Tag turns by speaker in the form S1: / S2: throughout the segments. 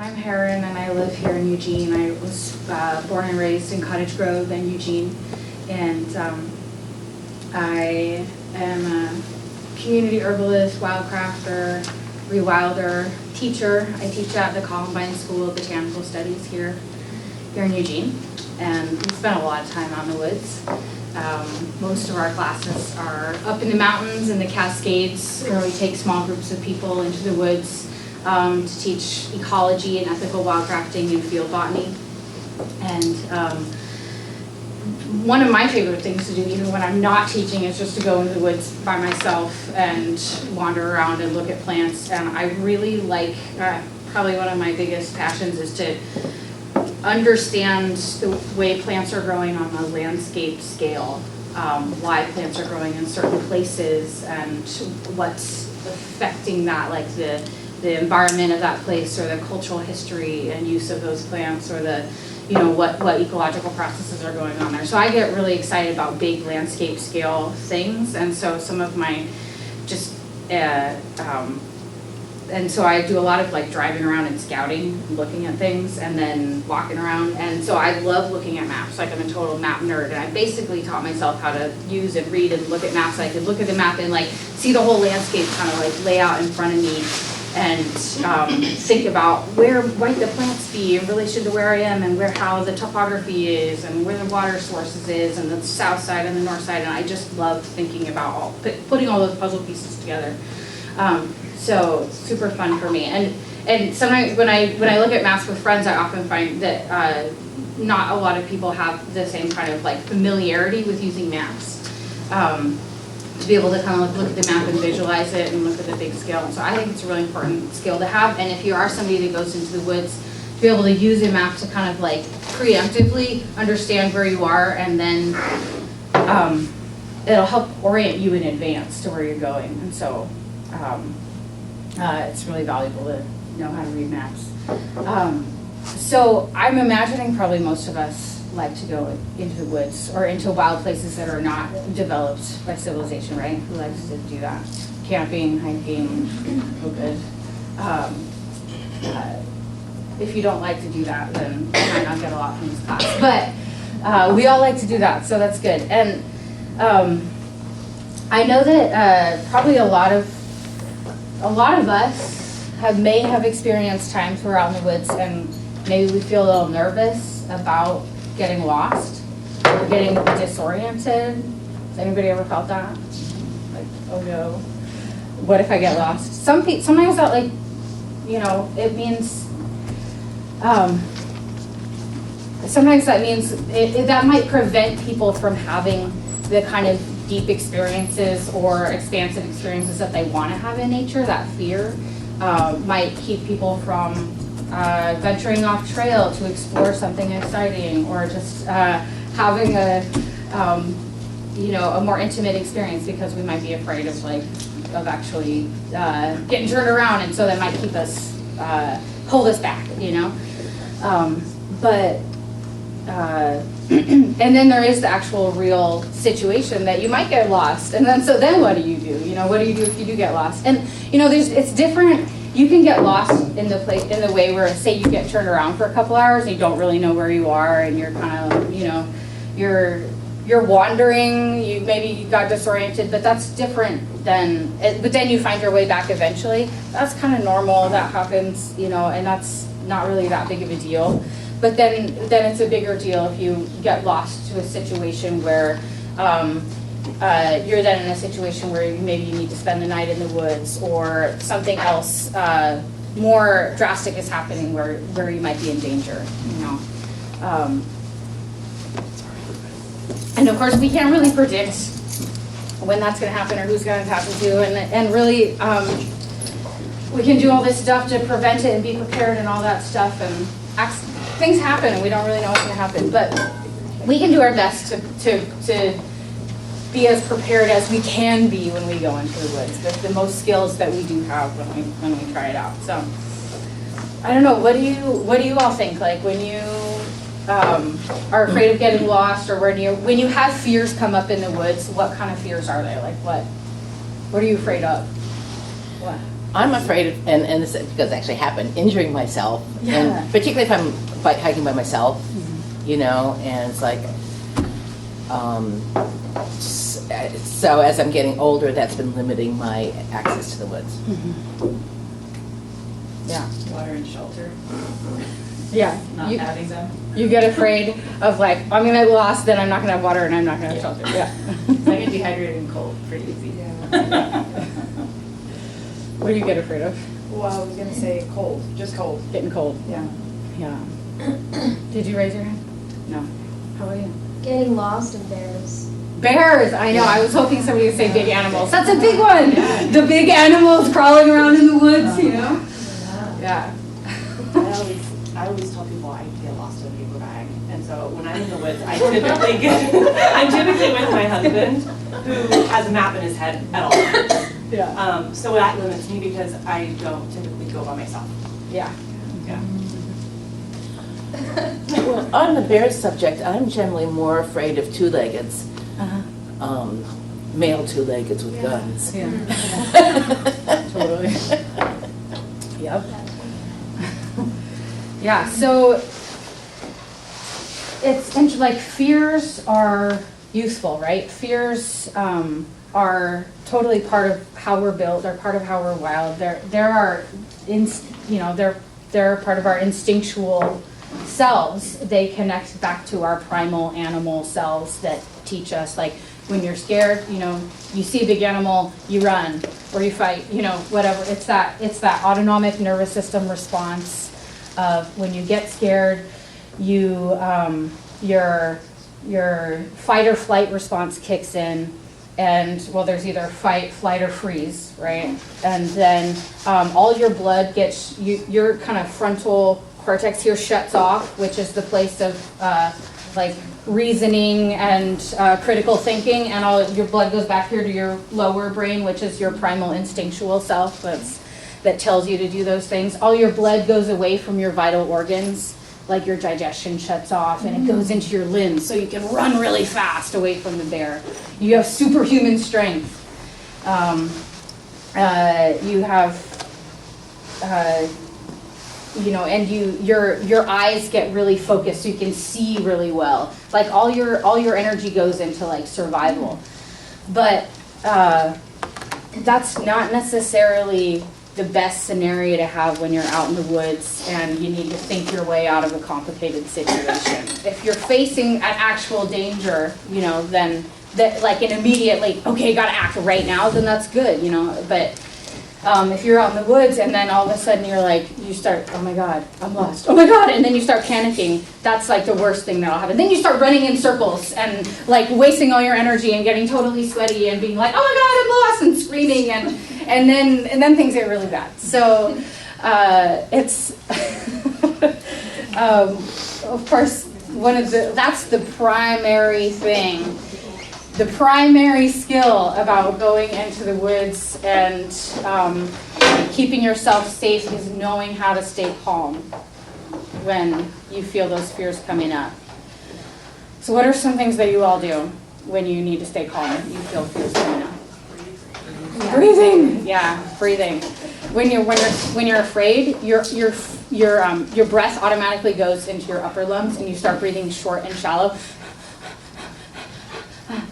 S1: And I'm Heron, and I live here in Eugene. I was born and raised in Cottage Grove and Eugene, and I am a community herbalist, wildcrafter, rewilder, teacher. I teach at the Columbine School of Botanical Studies here in Eugene, and we spend a lot of time out in the woods. Most of our classes are up in the mountains and the Cascades, where we take small groups of people into the woods to teach ecology and ethical wildcrafting and field botany. And one of my favorite things to do, even when I'm not teaching, is just to go into the woods by myself and wander around and look at plants. And I really like, probably one of my biggest passions is to understand the way plants are growing on a landscape scale, why plants are growing in certain places and what's affecting that, like the environment of that place or the cultural history and use of those plants, or the, what ecological processes are going on there. So I get really excited about big landscape scale things, and so some of my and so I do a lot of like driving around and scouting and looking at things and then walking around. And so I love looking at maps. Like, I'm a total map nerd, and I basically taught myself how to use and read and look at maps. So I could look at the map and like see the whole landscape kind of like lay out in front of me, and think about where might the plants be in relation to where I am, and how the topography is, and where the water sources is, and the south side and the north side. And I just love thinking about putting all those puzzle pieces together. So it's super fun for me. And sometimes when I look at maps with friends, I often find that not a lot of people have the same kind of like familiarity with using maps. To be able to kind of look at the map and visualize it and look at the big scale. And so I think it's a really important skill to have. And if you are somebody that goes into the woods, to be able to use a map to kind of like preemptively understand where you are, and then it'll help orient you in advance to where you're going. And so it's really valuable to know how to read maps. So I'm imagining probably most of us like to go into the woods or into wild places that are not developed by civilization, right? Who likes to do that? Camping, hiking, oh good. If you don't like to do that, then you might not get a lot from this class. But we all like to do that, so that's good. And I know that probably a lot of us may have experienced times where we're out in the woods and maybe we feel a little nervous about getting lost or getting disoriented. Has anybody ever felt that? Like, oh no, what if I get lost? Sometimes that, like, it means, sometimes that means that might prevent people from having the kind of deep experiences or expansive experiences that they want to have in nature. That fear might keep people from venturing off trail to explore something exciting, or just having a more intimate experience, because we might be afraid of actually getting turned around, and so that might keep us hold us back, but and then there is the actual real situation that you might get lost, and then what do you do? What do you do if you do get lost? And it's different. You can get lost in the way where, say, you get turned around for a couple hours and you don't really know where you are, and you're kind of you're wandering. Maybe you got disoriented, but that's different than. But then you find your way back eventually. That's kind of normal. That happens, and that's not really that big of a deal. But then it's a bigger deal if you get lost to a situation where you're then in a situation where maybe you need to spend the night in the woods, or something else more drastic is happening where you might be in danger, and of course we can't really predict when that's going to happen or who's going to happen to, and really we can do all this stuff to prevent it and be prepared and all that stuff, and things happen and we don't really know what's going to happen, but we can do our best to be as prepared as we can be when we go into the woods, with the most skills that we do have when we try it out. So I don't know, what do you all think, like when you are afraid of getting lost, or when you have fears come up in the woods? What kind of fears are they? Like what are you afraid of? What?
S2: I'm afraid of, and this does actually happen, injuring myself, and particularly if I'm hiking by myself, you know, and it's like, so as I'm getting older, that's been limiting my access to the woods.
S1: Yeah.
S3: Water and shelter,
S1: Yeah.
S3: not having them.
S1: You get afraid of like, I'm gonna get lost, then I'm not gonna have water and I'm not gonna have shelter. Yeah.
S3: I get dehydrated and cold pretty easy.
S1: What do you get afraid of?
S4: Well, I was gonna say cold, just cold.
S1: Getting cold.
S4: Yeah.
S1: Yeah. Did you raise your hand? No. How about you?
S5: Getting lost in bears.
S1: Bears, I know. I was hoping somebody would say big animals. That's a big one. The big animals crawling around in the woods, you know? Yeah.
S3: I always tell people I get lost in a paper bag, and so when I'm in the woods, I'm typically with my husband, who has a map in his head at all times.
S1: Yeah.
S3: So that limits me because I don't typically go by myself.
S1: Yeah.
S3: Yeah.
S2: Well, on the bear subject, I'm generally more afraid of two-leggeds, male two-leggeds with guns.
S1: Yeah. Totally. Yep. Yeah, so it's like fears are useful, right? Fears are totally part of how we're built. They're part of how we're wild. They're part of our instinctual selves. They connect back to our primal animal selves that teach us, like when you're scared, you know, you see a big animal, you run or you fight, you know, whatever. It's that autonomic nervous system response of when you get scared, you your fight or flight response kicks in, and well, there's either fight, flight, or freeze, right? And then all your blood gets your kind of frontal cortex here shuts off, which is the place of like reasoning and critical thinking, and all your blood goes back here to your lower brain, which is your primal instinctual self. That tells you to do those things. All your blood goes away from your vital organs, like your digestion shuts off, and it goes into your limbs, so you can run really fast away from the bear. You have superhuman strength. You have, you know, and your eyes get really focused, so you can see really well. Like all your energy goes into like survival, but that's not necessarily the best scenario to have when you're out in the woods and you need to think your way out of a complicated situation. If you're facing an actual danger, you know, then that like an immediate like, okay, gotta act right now, then that's good, you know. But if you're out in the woods and then all of a sudden you're like, you start, oh my God, I'm lost. Oh my God, and then you start panicking. That's like the worst thing that'll happen. Then you start running in circles and like wasting all your energy and getting totally sweaty and being like, oh my God, I'm lost, and screaming, and then things get really bad. So it's of course that's the primary thing. The primary skill about going into the woods and keeping yourself safe is knowing how to stay calm when you feel those fears coming up. So what are some things that you all do when you need to stay calm, you feel fears coming up? Breathing. Yeah, breathing. When you're afraid, your breath automatically goes into your upper lungs and you start breathing short and shallow.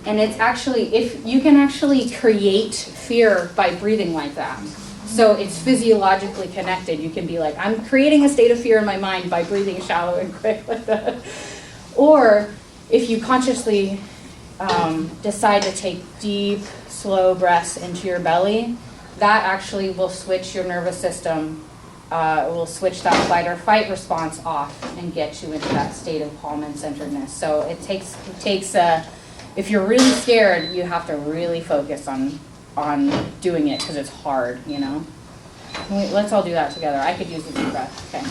S1: And it's actually, if you can actually create fear by breathing like that. So it's physiologically connected. You can be like, I'm creating a state of fear in my mind by breathing shallow and quick like that. Or if you consciously decide to take deep, slow breaths into your belly, that actually will switch your nervous system, will switch that flight or fight response off and get you into that state of calm and centeredness. So it takes if you're really scared, you have to really focus on doing it because it's hard, you know. Let's all do that together. I could use a deep breath. Okay.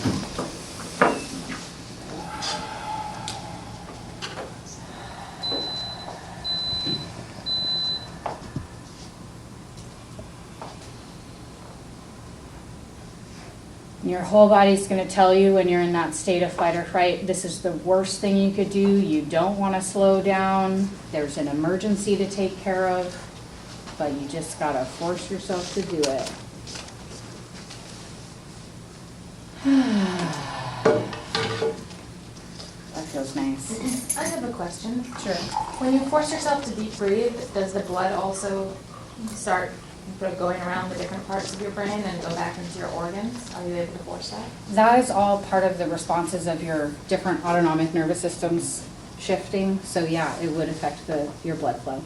S1: Your whole body's going to tell you when you're in that state of fight or fright, this is the worst thing you could do. You don't want to slow down. There's an emergency to take care of, but you just got to force yourself to do it. was nice.
S6: I have a question.
S1: Sure.
S6: When you force yourself to deep breathe, does the blood also start going around the different parts of your brain and go back into your organs? Are you able to force that?
S1: That is all part of the responses of your different autonomic nervous systems shifting. So yeah, it would affect your blood flow.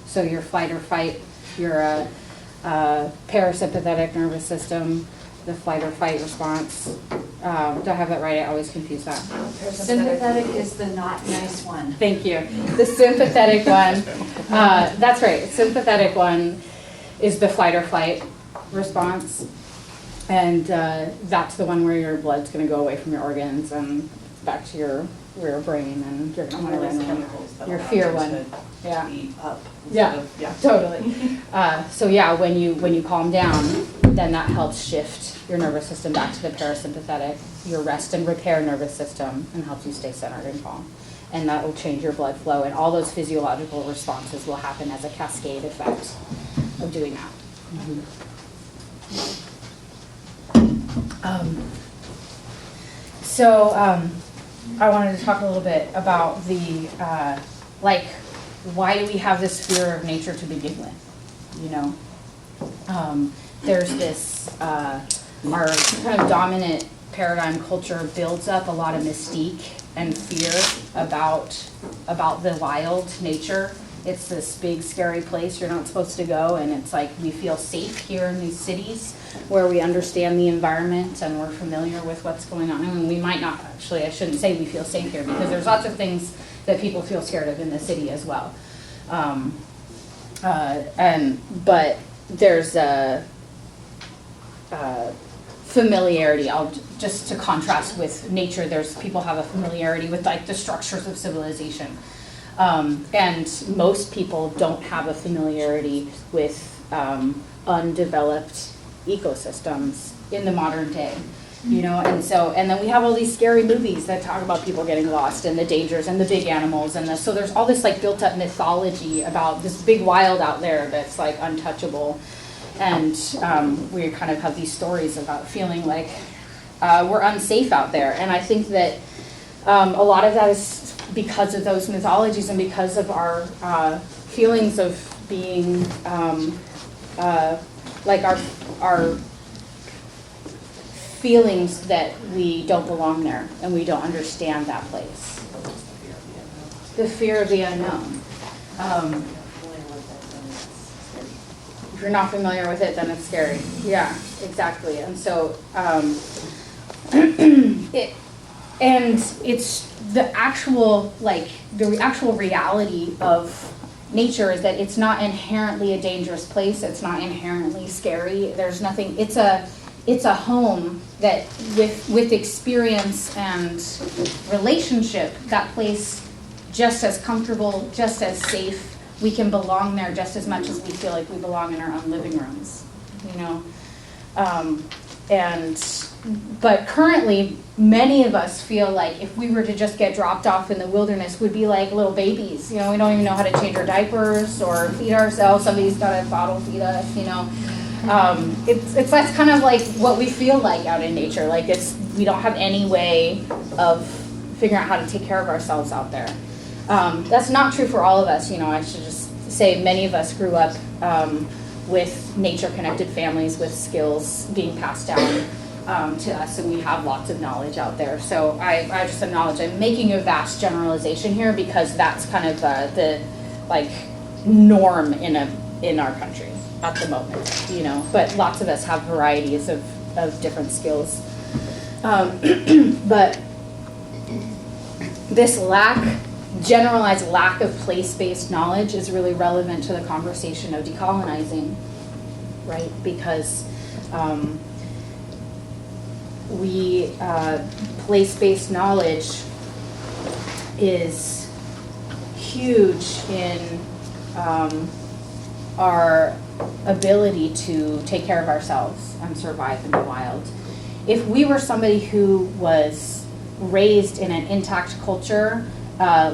S1: So your fight or fight, your parasympathetic nervous system, the flight or fight response. Do I have that right? I always confuse that.
S4: Sympathetic is the not nice one.
S1: Thank you. The sympathetic one. That's right. Sympathetic one is the flight or flight response. And that's the one where your blood's going to go away from your organs and back to your rear brain, and you're going to want to run around. Your fear one. Yeah.
S3: Be up.
S1: Yeah.
S3: Yeah.
S1: Totally. So yeah, when you calm down, then that helps shift your nervous system back to the parasympathetic, your rest and repair nervous system, and helps you stay centered and calm. And that will change your blood flow, and all those physiological responses will happen as a cascade effect of doing that. I wanted to talk a little bit about the why do we have this fear of nature to begin with? You know, there's this our kind of dominant paradigm culture builds up a lot of mystique and fear about the wild nature. It's this big scary place you're not supposed to go, and it's like we feel safe here in these cities where we understand the environment and we're familiar with what's going on. And we might not actually, I shouldn't say we feel safe here, because there's lots of things that people feel scared of in the city as well. But there's a familiarity. Just to contrast with nature, people have a familiarity with like the structures of civilization. And most people don't have a familiarity with undeveloped ecosystems in the modern day, you know, and then we have all these scary movies that talk about people getting lost and the dangers and the big animals, and so there's all this like built up mythology about this big wild out there that's like untouchable, and we kind of have these stories about feeling like we're unsafe out there, and I think that a lot of that is because of those mythologies and because of our feelings of being like our feelings that we don't belong there and we don't understand that place. The fear of the unknown. If you're not familiar with it, then it's scary. Yeah, exactly. And so it's the actual reality of nature is that it's not inherently a dangerous place. It's not inherently scary. There's nothing. It's a home that with experience and relationship, that place just as comfortable, just as safe. We can belong there just as much as we feel like we belong in our own living rooms, you know. But currently, many of us feel like if we were to just get dropped off in the wilderness, we'd be like little babies. You know, we don't even know how to change our diapers or feed ourselves. Somebody's got to bottle feed us, you know. That's kind of like what we feel like out in nature. Like we don't have any way of figuring out how to take care of ourselves out there. That's not true for all of us. You know, I should just say many of us grew up with nature-connected families with skills being passed down to us, and we have lots of knowledge out there. So I just acknowledge I'm making a vast generalization here because that's kind of the like norm in our country at the moment, you know. But lots of us have varieties of different skills. But this generalized lack of place-based knowledge is really relevant to the conversation of decolonizing, right? Because place-based knowledge is huge in our ability to take care of ourselves and survive in the wild. If we were somebody who was raised in an intact culture,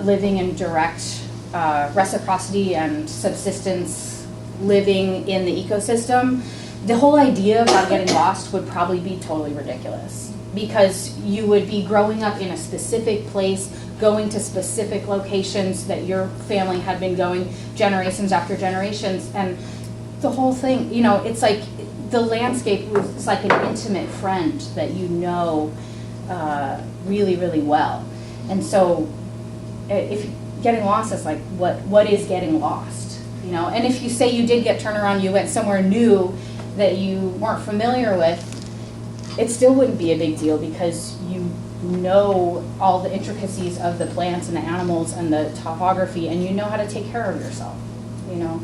S1: living in direct reciprocity and subsistence, living in the ecosystem, the whole idea about getting lost would probably be totally ridiculous, because you would be growing up in a specific place going to specific locations that your family had been going generations after generations. And the whole thing, you know, it's like the landscape was like an intimate friend that you know really, really well. And so if getting lost is like, what is getting lost? You know, and if you say you did get turned around, you went somewhere new that you weren't familiar with, it still wouldn't be a big deal because you know all the intricacies of the plants and the animals and the topography, and you know how to take care of yourself, you know.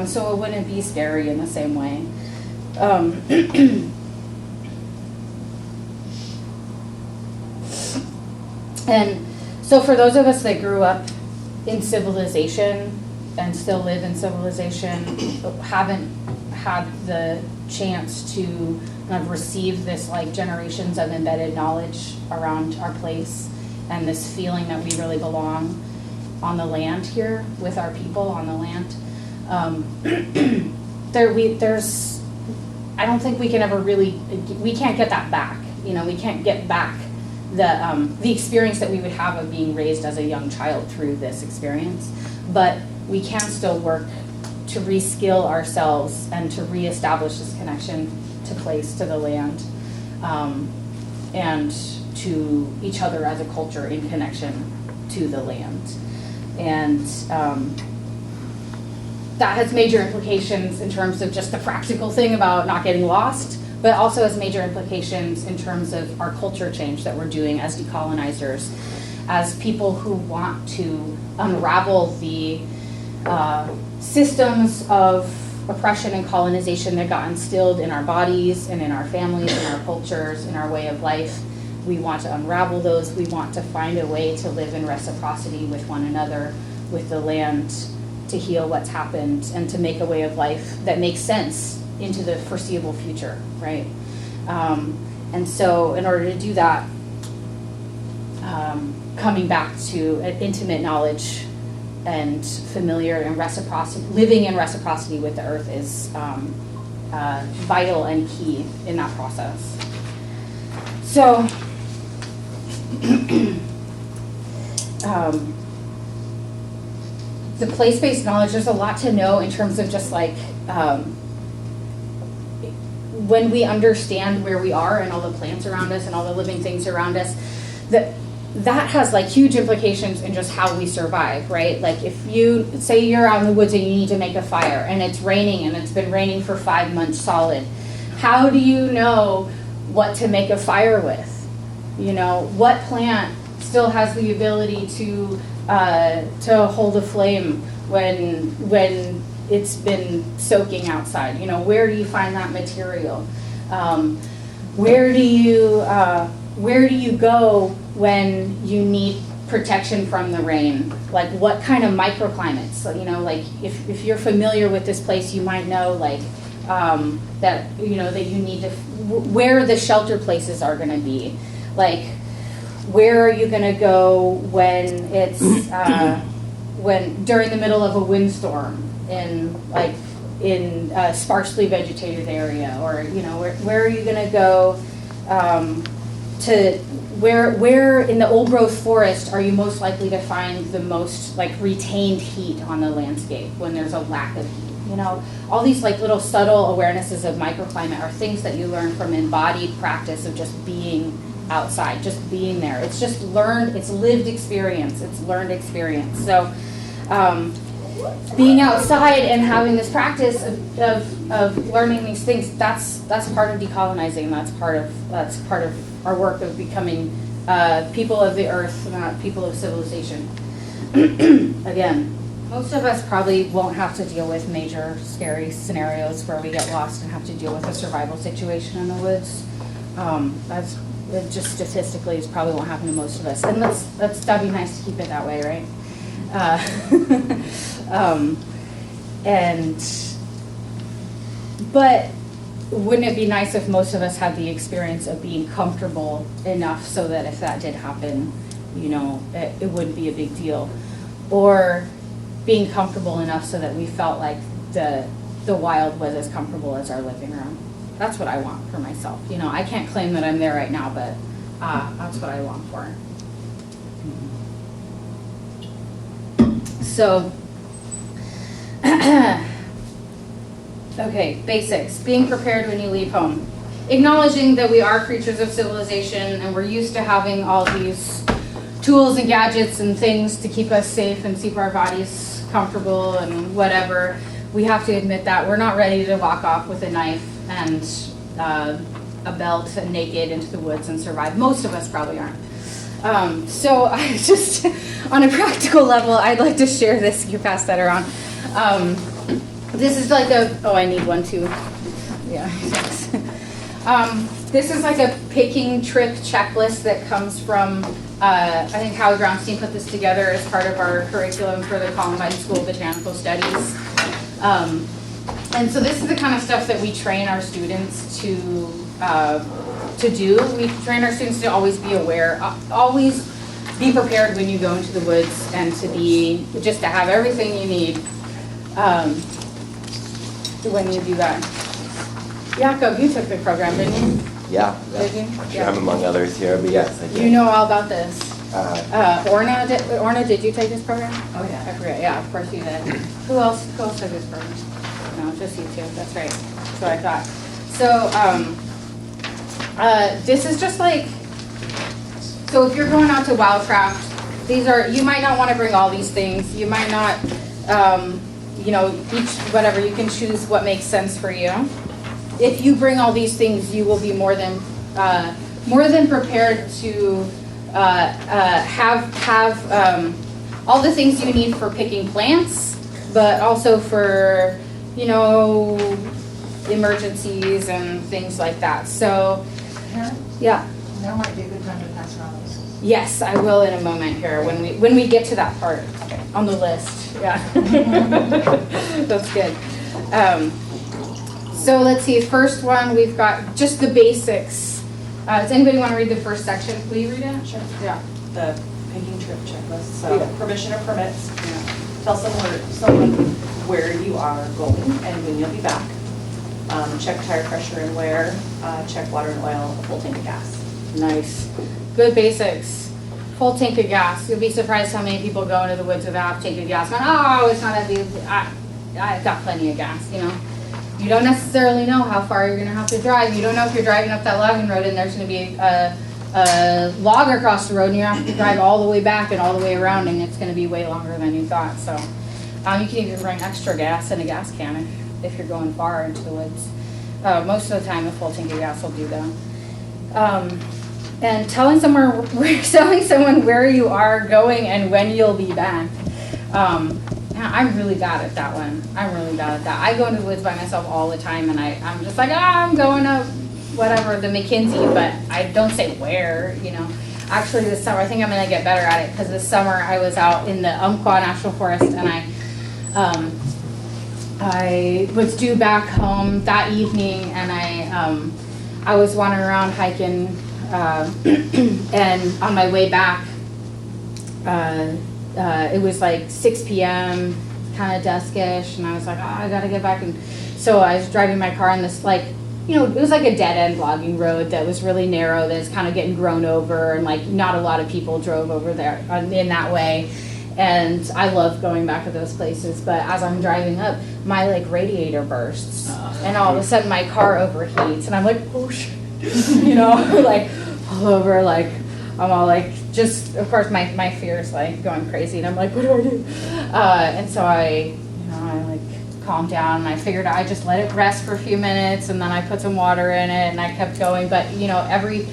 S1: So it wouldn't be scary in the same way. And so for those of us that grew up in civilization and still live in civilization, haven't had the chance to kind of receive this like generations of embedded knowledge around our place and this feeling that we really belong on the land here with our people on the land. There's, I don't think we can ever really, we can't get that back. You know, we can't get back the experience that we would have of being raised as a young child through this experience. But we can still work to reskill ourselves and to reestablish this connection to place, to the land, and to each other as a culture in connection to the land. And that has major implications in terms of just the practical thing about not getting lost, but also has major implications in terms of our culture change that we're doing as decolonizers, as people who want to unravel the systems of oppression and colonization that got instilled in our bodies and in our families, in our cultures, in our way of life. We want to unravel those. We want to find a way to live in reciprocity with one another, with the land, to heal what's happened, and to make a way of life that makes sense into the foreseeable future, right? And so in order to do that, coming back to an intimate knowledge and familiar and reciprocity, living in reciprocity with the earth is vital and key in that process. So, the place-based knowledge, there's a lot to know in terms of just like, when we understand where we are and all the plants around us and all the living things around us, that has like huge implications in just how we survive, right? Like if you say you're out in the woods and you need to make a fire and it's raining and it's been raining for 5 months solid, how do you know what to make a fire with? You know, what plant still has the ability to hold a flame when it's been soaking outside? You know, where do you find that material? Where do you go when you need protection from the rain? Like what kind of microclimates? So, you know, like if you're familiar with this place, you might know like that, you know, that you need to, where the shelter places are going to be. Like where are you going to go when it's, when during the middle of a windstorm in a sparsely vegetated area, or, you know, where are you going to go to where in the old growth forest are you most likely to find the most like retained heat on the landscape when there's a lack of heat? You know, all these like little subtle awarenesses of microclimate are things that you learn from embodied practice of just being outside, just being there. It's just learned, it's lived experience, it's learned experience. So being outside and having this practice of learning these things, that's part of decolonizing. That's part of our work of becoming people of the earth, not people of civilization. Again, most of us probably won't have to deal with major scary scenarios where we get lost and have to deal with a survival situation in the woods. That's just statistically, it probably won't happen to most of us. And that'd be nice to keep it that way, right? But wouldn't it be nice if most of us had the experience of being comfortable enough so that if that did happen, you know, it wouldn't be a big deal? Or being comfortable enough so that we felt like the wild was as comfortable as our living room. That's what I want for myself. You know, I can't claim that I'm there right now, but that's what I long for. So, okay, basics. Being prepared when you leave home. Acknowledging that we are creatures of civilization and we're used to having all these tools and gadgets and things to keep us safe and keep our bodies comfortable and whatever. We have to admit that we're not ready to walk off with a knife and a belt and naked into the woods and survive. Most of us probably aren't. So I just, on a practical level, I'd like to share this. You pass that around. This is like I need one too. Yeah, thanks. This is like a picking trip checklist that comes from, I think Howie Brownstein put this together as part of our curriculum for the Columbine School of Botanical Studies. And so this is the kind of stuff that we train our students to do. We train our students to always be aware, always be prepared when you go into the woods, and to have everything you need when you do that. Jakob, you took the program, didn't you?
S7: Yeah.
S1: Did you? Yeah.
S7: I'm among others here, but yes, I did.
S1: You know all about this.
S7: Uh,
S1: Orna, did you take this program?
S4: Oh, yeah.
S1: I forget, yeah, of course you did. Who else took this program? No, just you two, that's right. That's what I thought. So, this is just like, so if you're going out to Wildcraft, you might not want to bring all these things. You might not, you can choose what makes sense for you. If you bring all these things, you will be more than prepared to have all the things you need for picking plants, but also for emergencies and things like that. So,
S4: Heron,
S1: yeah.
S4: now might be a good time to pass around this.
S1: Yes, I will in a moment here when we get to that part on the list. Yeah, that's good. So let's see. First one, we've got just the basics. Does anybody want to read the first section? Will you read it?
S3: Sure.
S1: Yeah.
S3: The picking trip checklist, so
S1: Yeah.
S3: permission or permits. Tell someone where you are going and when you'll be back. Check tire pressure and wear, check water and oil, a full tank of gas.
S1: Nice. Good basics. Full tank of gas. You'll be surprised how many people go into the woods with a half tank of gas. Going, oh, it's not that big. I've got plenty of gas, You don't necessarily know how far you're going to have to drive. You don't know if you're driving up that logging road and there's going to be a log across the road and you have to drive all the way back and all the way around, and it's going to be way longer than you thought. So you can even bring extra gas in a gas can if you're going far into the woods. Most of the time a full tank of gas will do that. And telling someone where you are going and when you'll be back. I'm really bad at that one. I'm really bad at that. I go into the woods by myself all the time, and I'm just like, I'm going up, whatever, the McKinsey, but I don't say where, Actually, this summer, I think I'm going to get better at it, because this summer I was out in the Umpqua National Forest, and I was due back home that evening, and I was wandering around hiking, and on my way back, it was like 6 p.m., kind of duskish, and I was like, I gotta get back. And so I was driving my car on this, it was like a dead-end logging road that was really narrow, that's kind of getting grown over, and not a lot of people drove over there in that way. And I love going back to those places, but as I'm driving up, my radiator bursts, and all of a sudden my car overheats, and I'm like, oh shit, all over, I'm all just, of course, my fear is going crazy, and I'm like, what do I do? And so I calmed down, and I figured I just let it rest for a few minutes, and then I put some water in it, and I kept going. But every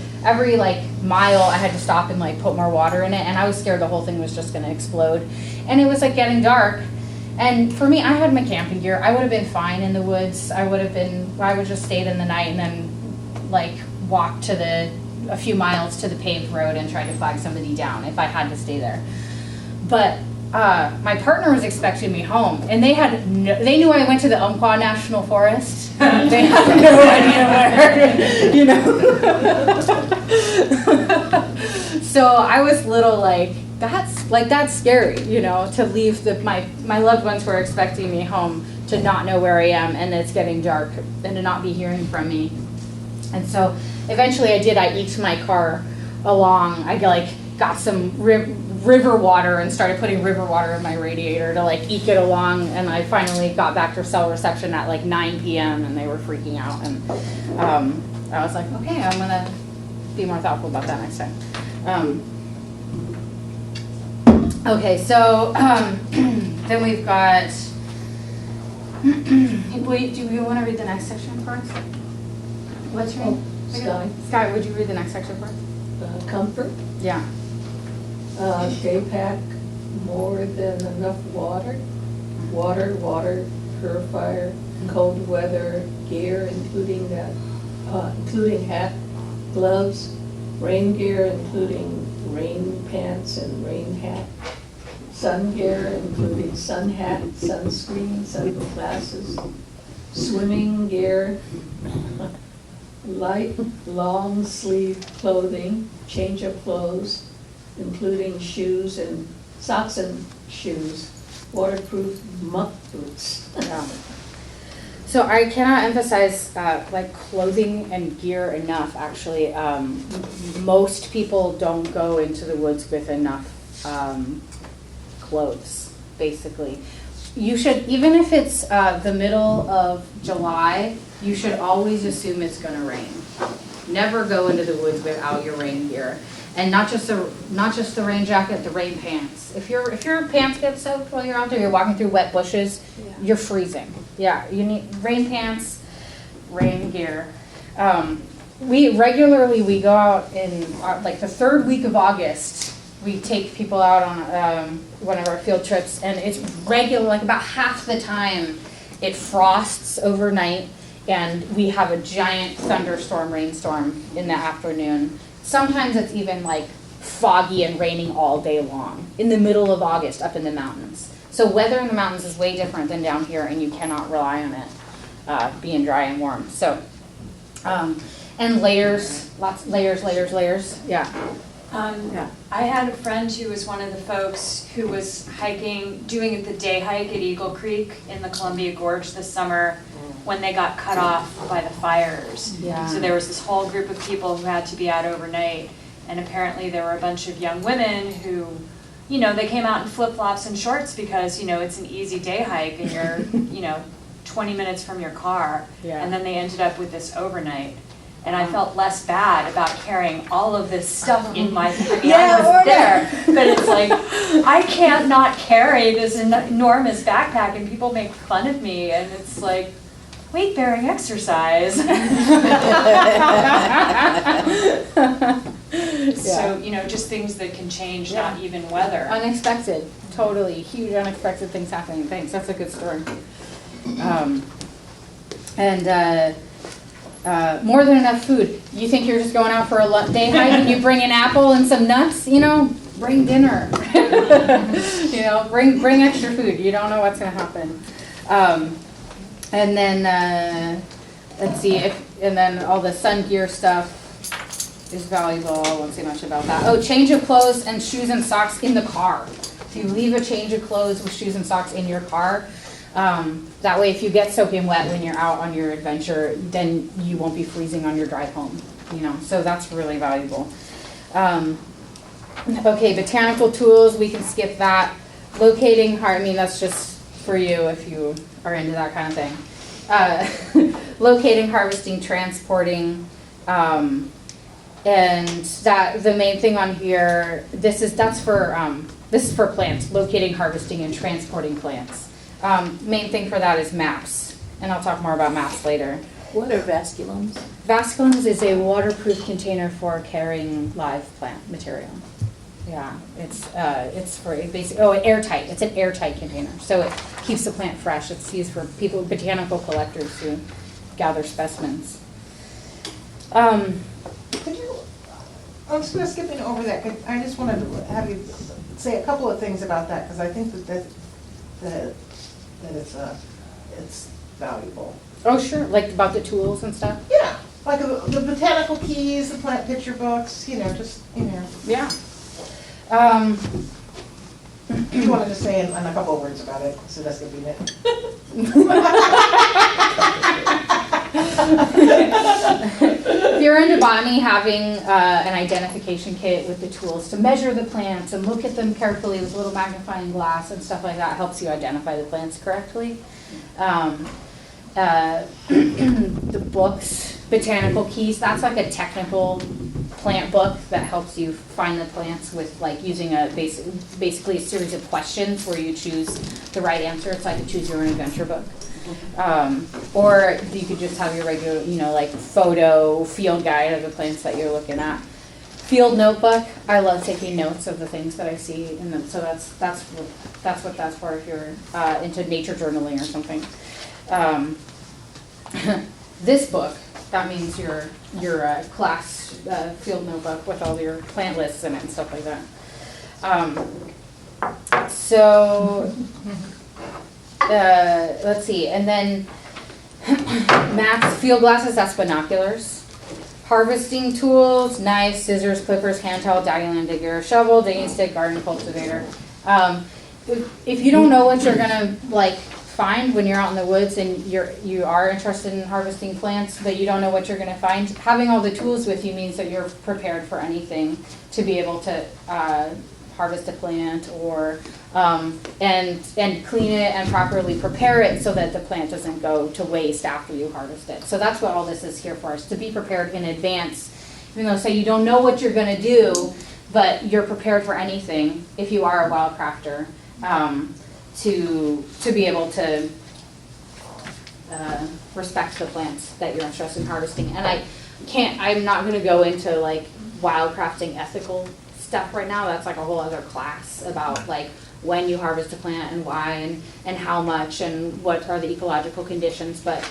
S1: mile I had to stop and put more water in it, and I was scared the whole thing was just going to explode. And it was getting dark, and for me, I had my camping gear. I would have been fine in the woods. I would just stayed in the night and then walked a few miles to the paved road and tried to flag somebody down if I had to stay there. But my partner was expecting me home, and they knew I went to the Umpqua National Forest. They had no idea where, So I was little that's scary, to leave my loved ones who are expecting me home to not know where I am, and it's getting dark, and to not be hearing from me. And so eventually I eked my car along. I got some river water and started putting river water in my radiator to like eke it along. And I finally got back to cell reception at like 9 p.m. and they were freaking out. And I was like, okay, I'm gonna be more thoughtful about that next time. Okay, so then we've got. Wait, do you want to read the next section for us? What's your name?
S8: Sky.
S1: Sky, would you read the next section for us?
S8: Comfort,
S1: Yeah.
S8: day pack more than enough water, water purifier, cold weather gear, including hat, gloves, rain gear, including rain pants and rain hat, sun gear, including sun hat, sunscreen, sunglasses, swimming gear, light, long sleeve clothing, change of clothes, including shoes and socks and shoes, waterproof muck boots.
S1: Yeah. So I cannot emphasize like clothing and gear enough. Actually, most people don't go into the woods with enough clothes. Basically, you should, even if it's the middle of July, you should always assume it's going to rain. Never go into the woods without your rain gear, and not just the rain jacket, the rain pants. If your pants get soaked while you're out there, you're walking through wet bushes, you're freezing. Yeah, you need rain pants, rain gear. We go out in like the third week of August. We take people out on one of our field trips, and it's regular, like about half the time it frosts overnight, and we have a giant thunderstorm, rainstorm in the afternoon. Sometimes it's even like foggy and raining all day long in the middle of August up in the mountains. So weather in the mountains is way different than down here, and you cannot rely on it being dry and warm. So, and layers, layers, yeah. Yeah.
S9: I had a friend who was one of the folks who was hiking, doing the day hike at Eagle Creek in the Columbia Gorge this summer when they got cut off by the fires.
S1: Yeah.
S9: So there was this whole group of people who had to be out overnight, and apparently there were a bunch of young women who, you know, they came out in flip-flops and shorts because, you know, it's an easy day hike and you're, you know, 20 minutes from your car.
S1: Yeah.
S9: And then they ended up with this overnight. And I felt less bad about carrying all of this stuff in my, I mean, I was there, but it's like, I can't not carry this enormous backpack, and people make fun of me, and it's like, weight-bearing exercise. So, you know, just things that can change, not even weather.
S1: Unexpected, totally, huge unexpected things happening. Thanks, that's a good story. More than enough food. You think you're just going out for a day hike and you bring an apple and some nuts? You know, bring dinner. You know, bring extra food. You don't know what's going to happen. And then let's see and then all the sun gear stuff is valuable. I won't say much about that. Oh, change of clothes and shoes and socks in the car. If you leave a change of clothes with shoes and socks in your car, that way if you get soaking wet when you're out on your adventure, then you won't be freezing on your drive home, you know, so that's really valuable. Okay, botanical tools, we can skip that. Locating, I mean, that's just for you if you are into that kind of thing. Locating, harvesting, transporting, and that the main thing on here, this is for plants, locating, harvesting, and transporting plants. Main thing for that is maps, and I'll talk more about maps later.
S8: What are vasculums?
S1: Vasculums is a waterproof container for carrying live plant material. Yeah, it's for airtight. It's an airtight container, so it keeps the plant fresh. It's used for botanical collectors who gather specimens.
S4: Could you, I'm just going to skip over that. I just wanted to have you say a couple of things about that, because I think that it's valuable.
S1: Oh, sure, like about the tools and stuff?
S4: Yeah, like the botanical keys, the plant picture books, you know, just, you know.
S1: Yeah.
S4: You wanted to say in a couple of words about it, so that's going to be it.
S1: If you're you're into botany, having an identification kit with the tools to measure the plants and look at them carefully with a little magnifying glass and stuff like that helps you identify the plants correctly. The books, Botanical Keys, that's like a technical plant book that helps you find the plants with like using a basically a series of questions where you choose the right answer. It's like a choose your own adventure book. Or you could just have your regular, like photo field guide of the plants that you're looking at. Field notebook. I love taking notes of the things that I see, and so that's what that's for if you're into nature journaling or something. This book, that means your class field notebook with all your plant lists in it and stuff like that. Let's see, and then maps, field glasses, that's binoculars. Harvesting tools, knives, scissors, clippers, hand towel, dagging digger, shovel, digging stick, garden cultivator. If you don't know what you're gonna find when you're out in the woods and you are interested in harvesting plants, but you don't know what you're gonna find, having all the tools with you means that you're prepared for anything to be able to harvest a plant or and clean it and properly prepare it so that the plant doesn't go to waste after you harvest it. So that's what all this is here for, is to be prepared in advance. Even though, say you don't know what you're going to do, but you're prepared for anything if you are a wildcrafter, to be able to respect the plants that you're interested in harvesting. And I'm not going to go into wildcrafting ethical stuff right now. That's like a whole other class about when you harvest a plant and why and how much and what are the ecological conditions. But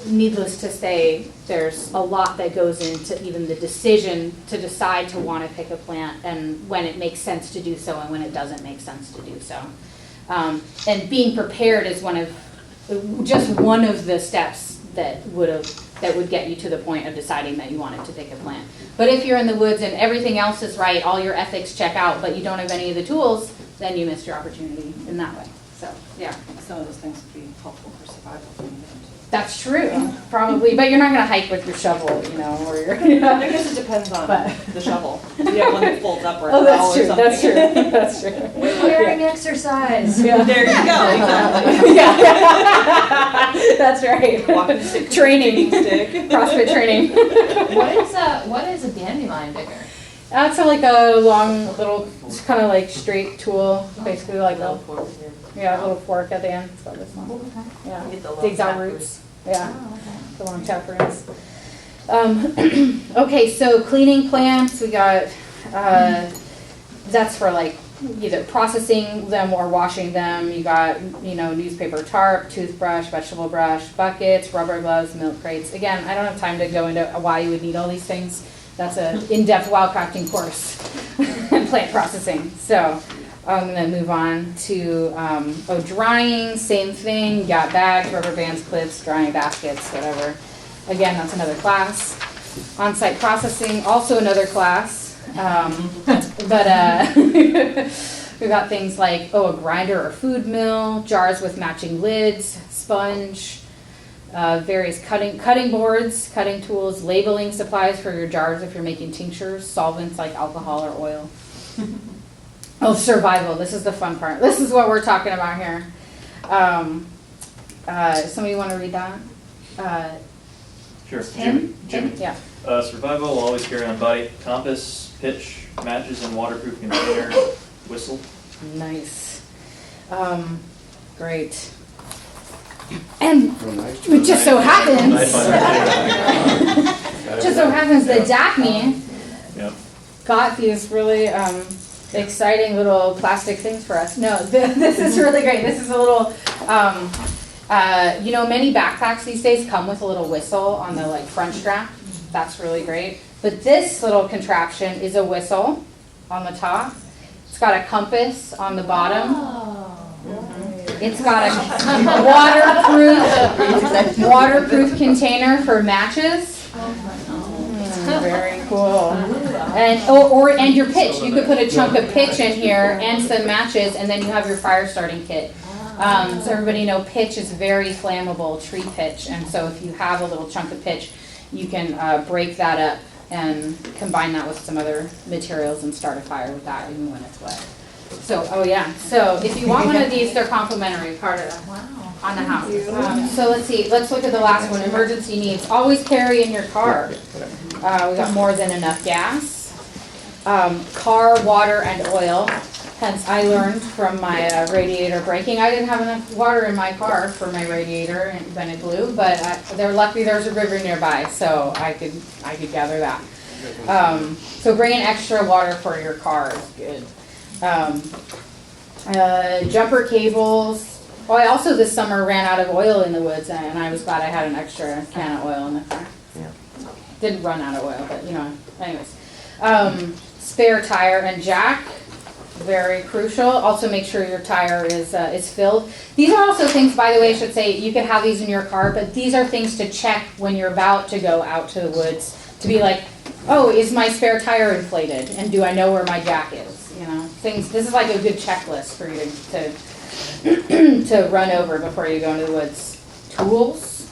S1: needless to say, there's a lot that goes into even the decision to decide to want to pick a plant and when it makes sense to do so and when it doesn't make sense to do so. And being prepared is just one of the steps that would get you to the point of deciding that you wanted to pick a plant. But if you're in the woods and everything else is right, all your ethics check out, but you don't have any of the tools, then you missed your opportunity in that way. So, yeah.
S3: Some of those things would be helpful for survival.
S1: That's true, probably. But you're not going to hike with your shovel, or your...
S3: I guess it depends on the shovel. You have one that folds upward.
S1: Oh, that's true.
S3: Or something.
S1: That's true. That's true.
S6: Wearing exercise.
S1: Yeah.
S3: There you go. Exactly.
S1: Yeah. That's right.
S3: Walking stick.
S1: Training.
S3: Stick.
S1: CrossFit training.
S6: What is a dandelion digger?
S1: That's a long little, kind of straight tool, basically a little fork at the end. It's about this long. Yeah, digs out roots. Yeah, the long tap roots. Okay, so cleaning plants, we got, that's for either processing them or washing them. You got, newspaper tarp, toothbrush, vegetable brush, buckets, rubber gloves, milk crates. Again, I don't have time to go into why you would need all these things. That's an in-depth wildcrafting course and plant processing. So I'm going to move on to drying, same thing. You got bags, rubber bands, clips, drying baskets, whatever. Again, that's another class. On-site processing, also another class. But we've got things like, a grinder or food mill, jars with matching lids, sponge, various cutting boards, cutting tools, labeling supplies for your jars if you're making tinctures, solvents like alcohol or oil. Survival. This is the fun part. This is what we're talking about here. Somebody want to read that?
S10: Sure.
S1: Tim?
S10: Jimmy.
S1: Yeah.
S10: Survival will always carry on body, compass, pitch, matches, and waterproof container, whistle.
S1: Nice. Great. And it just so happens, that Daphne got these really exciting little plastic things for us. No, this is really great. This is a little, many backpacks these days come with a little whistle on the front strap. That's really great. But this little contraption is a whistle on the top. It's got a compass on the bottom. It's got a waterproof container for matches. Very cool. And your pitch. You could put a chunk of pitch in here and some matches, and then you have your fire starting kit. So everybody know pitch is very flammable, tree pitch, and so if you have a little chunk of pitch, you can break that up and combine that with some other materials and start a fire with that even when it's wet. So, oh yeah, so if you want one of these, they're complimentary, part of the, on the house. So let's see, let's look at the last one, emergency needs. Always carry in your car. We got more than enough gas. Car, water, and oil. Hence, I learned from my radiator breaking. I didn't have enough water in my car for my radiator, and then it blew. But they're lucky there's a river nearby, so I could gather that. So bring in extra water for your car is good. Jumper cables. Oh, I also this summer ran out of oil in the woods, and I was glad I had an extra can of oil in the car.
S7: Yeah.
S1: Didn't run out of oil, but you know, anyways. Spare tire and jack. Very crucial. Also make sure your tire is filled. These are also things, by the way, I should say, you could have these in your car, but these are things to check when you're about to go out to the woods, to be like, oh, is my spare tire inflated? And do I know where my jack is? You know, things, this is like a good checklist for you to run over before you go into the woods. Tools,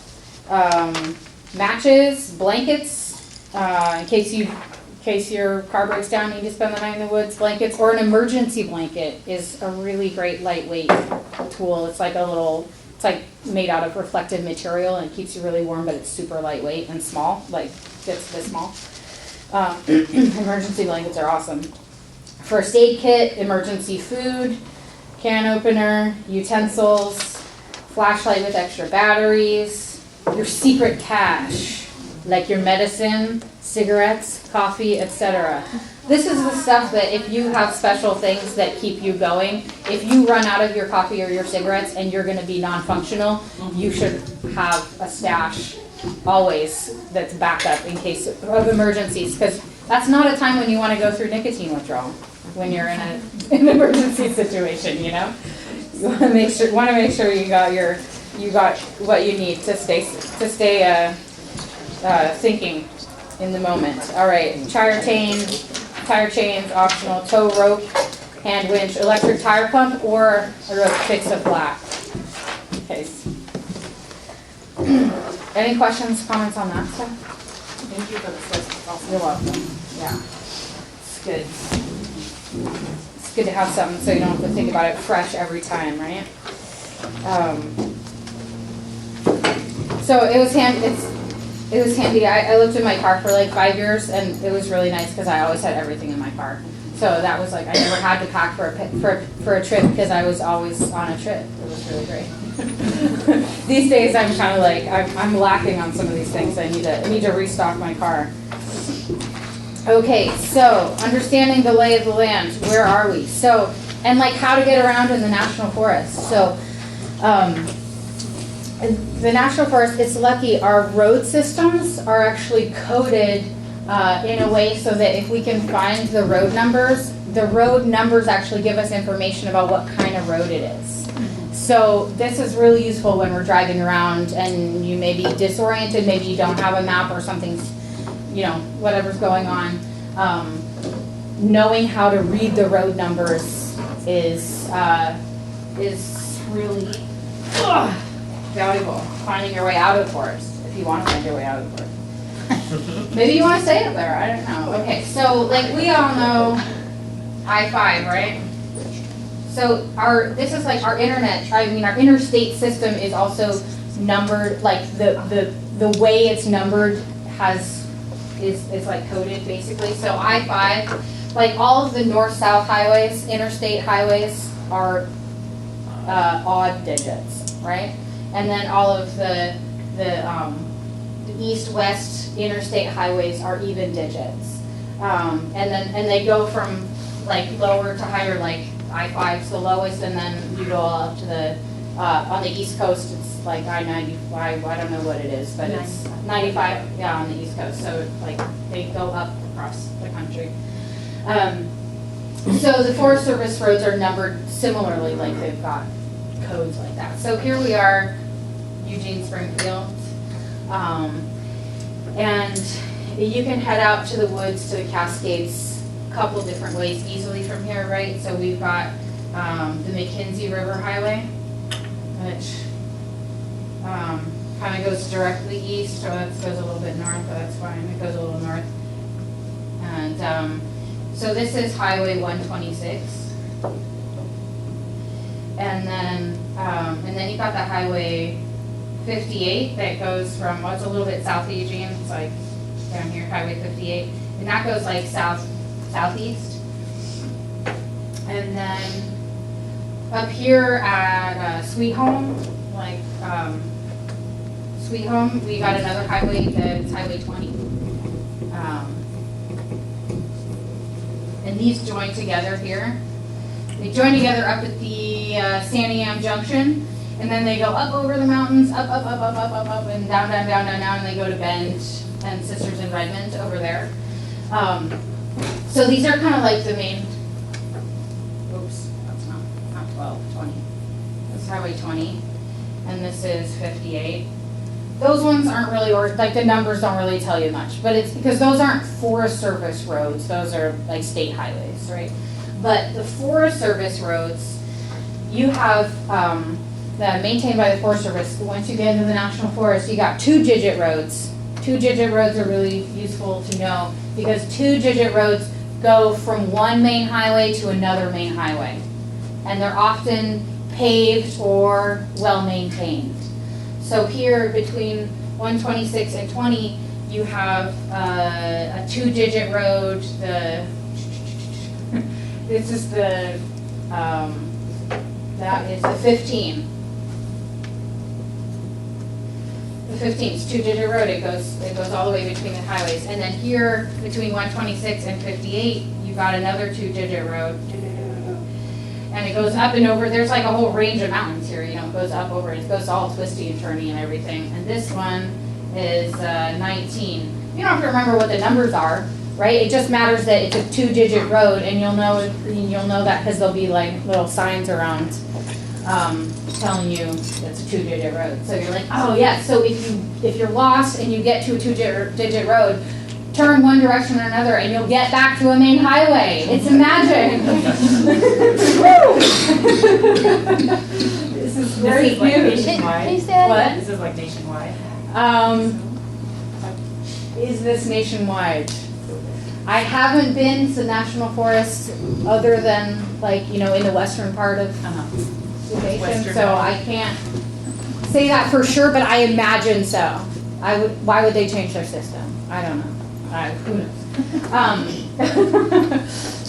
S1: matches, blankets, in case your car breaks down, you need to spend the night in the woods, blankets, or an emergency blanket is a really great lightweight tool. It's like it's like made out of reflective material and it keeps you really warm, but it's super lightweight and small, like fits this small. Emergency blankets are awesome. First aid kit, emergency food, can opener, utensils, flashlight with extra batteries, your secret cache, like your medicine, cigarettes, coffee, etc. This is the stuff that if you have special things that keep you going, if you run out of your coffee or your cigarettes and you're going to be non-functional, you should have a stash always that's backup in case of emergencies, because that's not a time when you want to go through nicotine withdrawal when you're in an emergency situation, you know? You want to make sure you got what you need to stay thinking in the moment. All right, tire chains, optional, tow rope, hand winch, electric tire pump, or a rope fix a flat. Okay. Any questions, comments on that stuff?
S3: Thank you for this list.
S1: You're welcome. Yeah, it's good. It's good to have something so you don't have to think about it fresh every time, right? So it was handy. I lived in my car for like 5 years, and it was really nice because I always had everything in my car. So that was like, I never had to pack for a trip because I was always on a trip. It was really great. These days I'm kind of like, I'm lacking on some of these things. I need to restock my car. Okay, so understanding the lay of the land. Where are we? So, and like how to get around in the national forest. So, the national forest, it's lucky, our road systems are actually coded in a way so that if we can find the road numbers actually give us information about what kind of road it is. So this is really useful when we're driving around and you may be disoriented, maybe you don't have a map or something's, you know, whatever's going on. Knowing how to read the road numbers is really valuable. Finding your way out of the forest, if you want to find your way out of the forest. Maybe you want to stay up there, I don't know. Okay, so like we all know I-5, right? So this is like our internet, our interstate system is also numbered, like the way it's numbered is like coded basically. So I-5, like all of the north-south highways, interstate highways are odd digits, right? And then all of the east-west interstate highways are even digits. And they go from like lower to higher, like I-5's the lowest, and then you go up to the, on the east coast, it's like I-95, I don't know what it is, but it's 95, yeah, on the east coast, so like they go up across the country. So the Forest Service roads are numbered similarly, like they've got codes like that. So here we are, Eugene, Springfield, and you can head out to the woods, to the Cascades, a couple different ways easily from here, right? So we've got the McKenzie River Highway, which kind of goes directly east, so that goes a little bit north, but that's fine, it goes a little north. And, so this is Highway 126. And then you got the Highway 58 that goes from, well, it's a little bit south of Eugene, it's like down here, Highway 58. And that goes like southeast. And then up here at Sweet Home, like Sweet Home, we got another highway that's Highway 20. And these join together here. They join together up at the Santiam Junction, and then they go up over the mountains, up, and down, and they go to Bend and Sisters in Redmond over there. So these are kind of like the main, oops, that's not 12, 20. This is Highway 20, and this is 58. Those ones aren't really, or like the numbers don't really tell you much, but it's because those aren't Forest Service roads, those are like state highways, right? But the Forest Service roads, you have, that maintained by the Forest Service, once you get into the National Forest, you got 2-digit roads. 2-digit roads are really useful to know because 2-digit roads go from one main highway to another main highway. And they're often paved or well-maintained. So here between 126 and 20, you have a 2-digit road. This is the, that is the 15. The 15 is 2-digit road. It goes all the way between the highways. And then here between 126 and 58, you got another 2-digit road. And it goes up and over, there's like a whole range of mountains here, you know, it goes up over, it goes all twisty and turny and everything. And this one is 19. You don't have to remember what the numbers are, right? It just matters that it's a 2-digit road, and you'll know that because there'll be like little signs around telling you it's a 2-digit road. So you're like, oh yeah, so if you're lost and you get to a 2-digit road, turn one direction or another and you'll get back to a main highway. It's magic. This is very
S3: This is like
S1: huge.
S3: nationwide.
S1: What?
S3: This is like nationwide.
S1: Is this nationwide? I haven't been to the National Forest other than like, you know, in the western part of the nation,
S3: Western
S1: so
S3: part.
S1: I can't say that for sure, but I imagine so. Why would they change their system? I don't know. Who knows?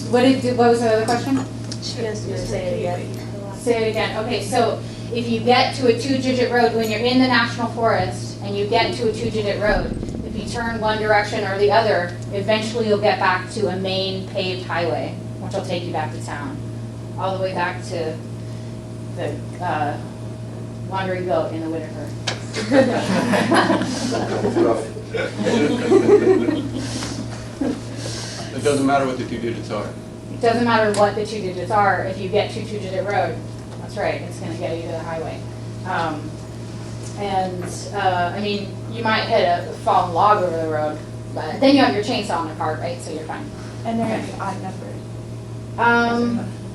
S1: What was the other question?
S8: She has to say it again.
S1: Say it again. Okay, so if you get to a 2-digit road, when you're in the National Forest and you get to a 2-digit road, if you turn one direction or the other, eventually you'll get back to a main paved highway, which will take you back to town. All the way back to the wandering goat in the Whitaker.
S11: It doesn't matter what the 2 digits are.
S1: It doesn't matter what the 2 digits are, if you get to 2-digit road, that's right, it's gonna get you to the highway. I mean, you might hit a fallen log over the road, but then you have your chainsaw in the car, right, so you're fine.
S6: And they're gonna be odd numbered.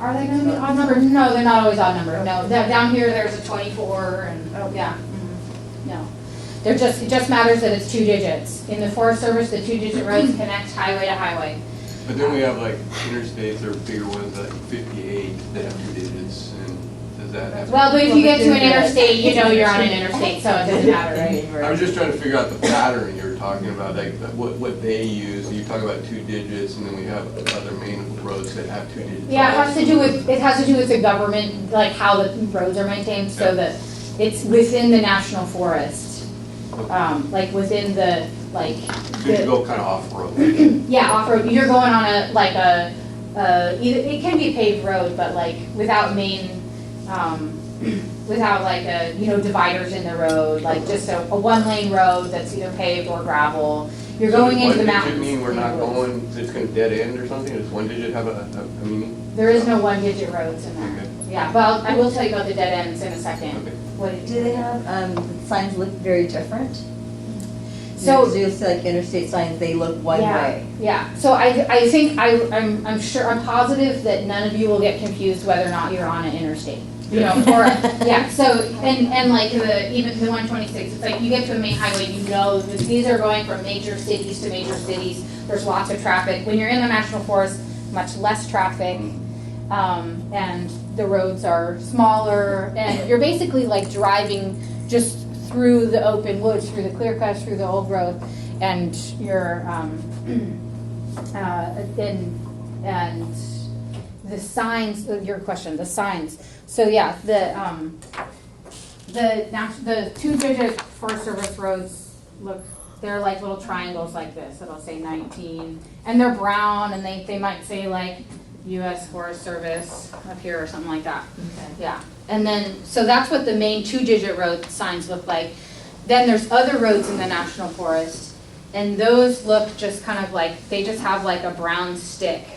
S1: Are they gonna be odd numbered? No, they're not always odd numbered, no. Down here, there's a 24 and, yeah, no. It just matters that it's 2 digits. In the Forest Service, the 2-digit roads connect highway to highway.
S11: But then we have like interstates or bigger ones like 58 that have 2 digits, and does that have?
S1: Well, but if you get to an interstate, you know you're on an interstate, so it doesn't matter, right?
S11: I was just trying to figure out the pattern you were talking about, like what they use. You're talking about 2 digits, and then we have other main roads that have 2 digits.
S1: Yeah, it has to do with the government, like how the roads are maintained, so that it's within the National Forest. Like within the, like.
S11: So you go kind of off-road.
S1: Yeah, off-road, you're going on it can be a paved road, but like without main, without like dividers in the road, like just a 1-lane road that's either paved or gravel. You're going into the mountains.
S11: Does 1 digit mean we're not going, it's going to dead end or something? Does 1 digit have a meaning?
S1: There is no 1-digit roads in there.
S11: Okay.
S1: Yeah, well, I will tell you about the dead ends in a second.
S11: Okay.
S1: What did
S12: Do they have, signs look very different?
S1: So-
S12: Just like interstate signs, they look one way.
S1: Yeah, so I think, I'm sure, I'm positive that none of you will get confused whether or not you're on an interstate. You know, or, yeah, so, and like even the 126, it's like you get to a main highway, you know, that these are going from major cities to major cities. There's lots of traffic. When you're in the national forest, much less traffic, and the roads are smaller, and you're basically like driving just through the open woods, through the clear cuts, through the old growth, and you're, and the signs, your question, the signs. So yeah, the 2-digit Forest Service roads look, they're like little triangles like this. It'll say 19, and they're brown, and they might say like U.S. Forest Service up here or something like that.
S12: Okay.
S1: Yeah, and then, so that's what the main 2-digit road signs look like. Then there's other roads in the National Forest, and those look just kind of like, they just have like a brown stick,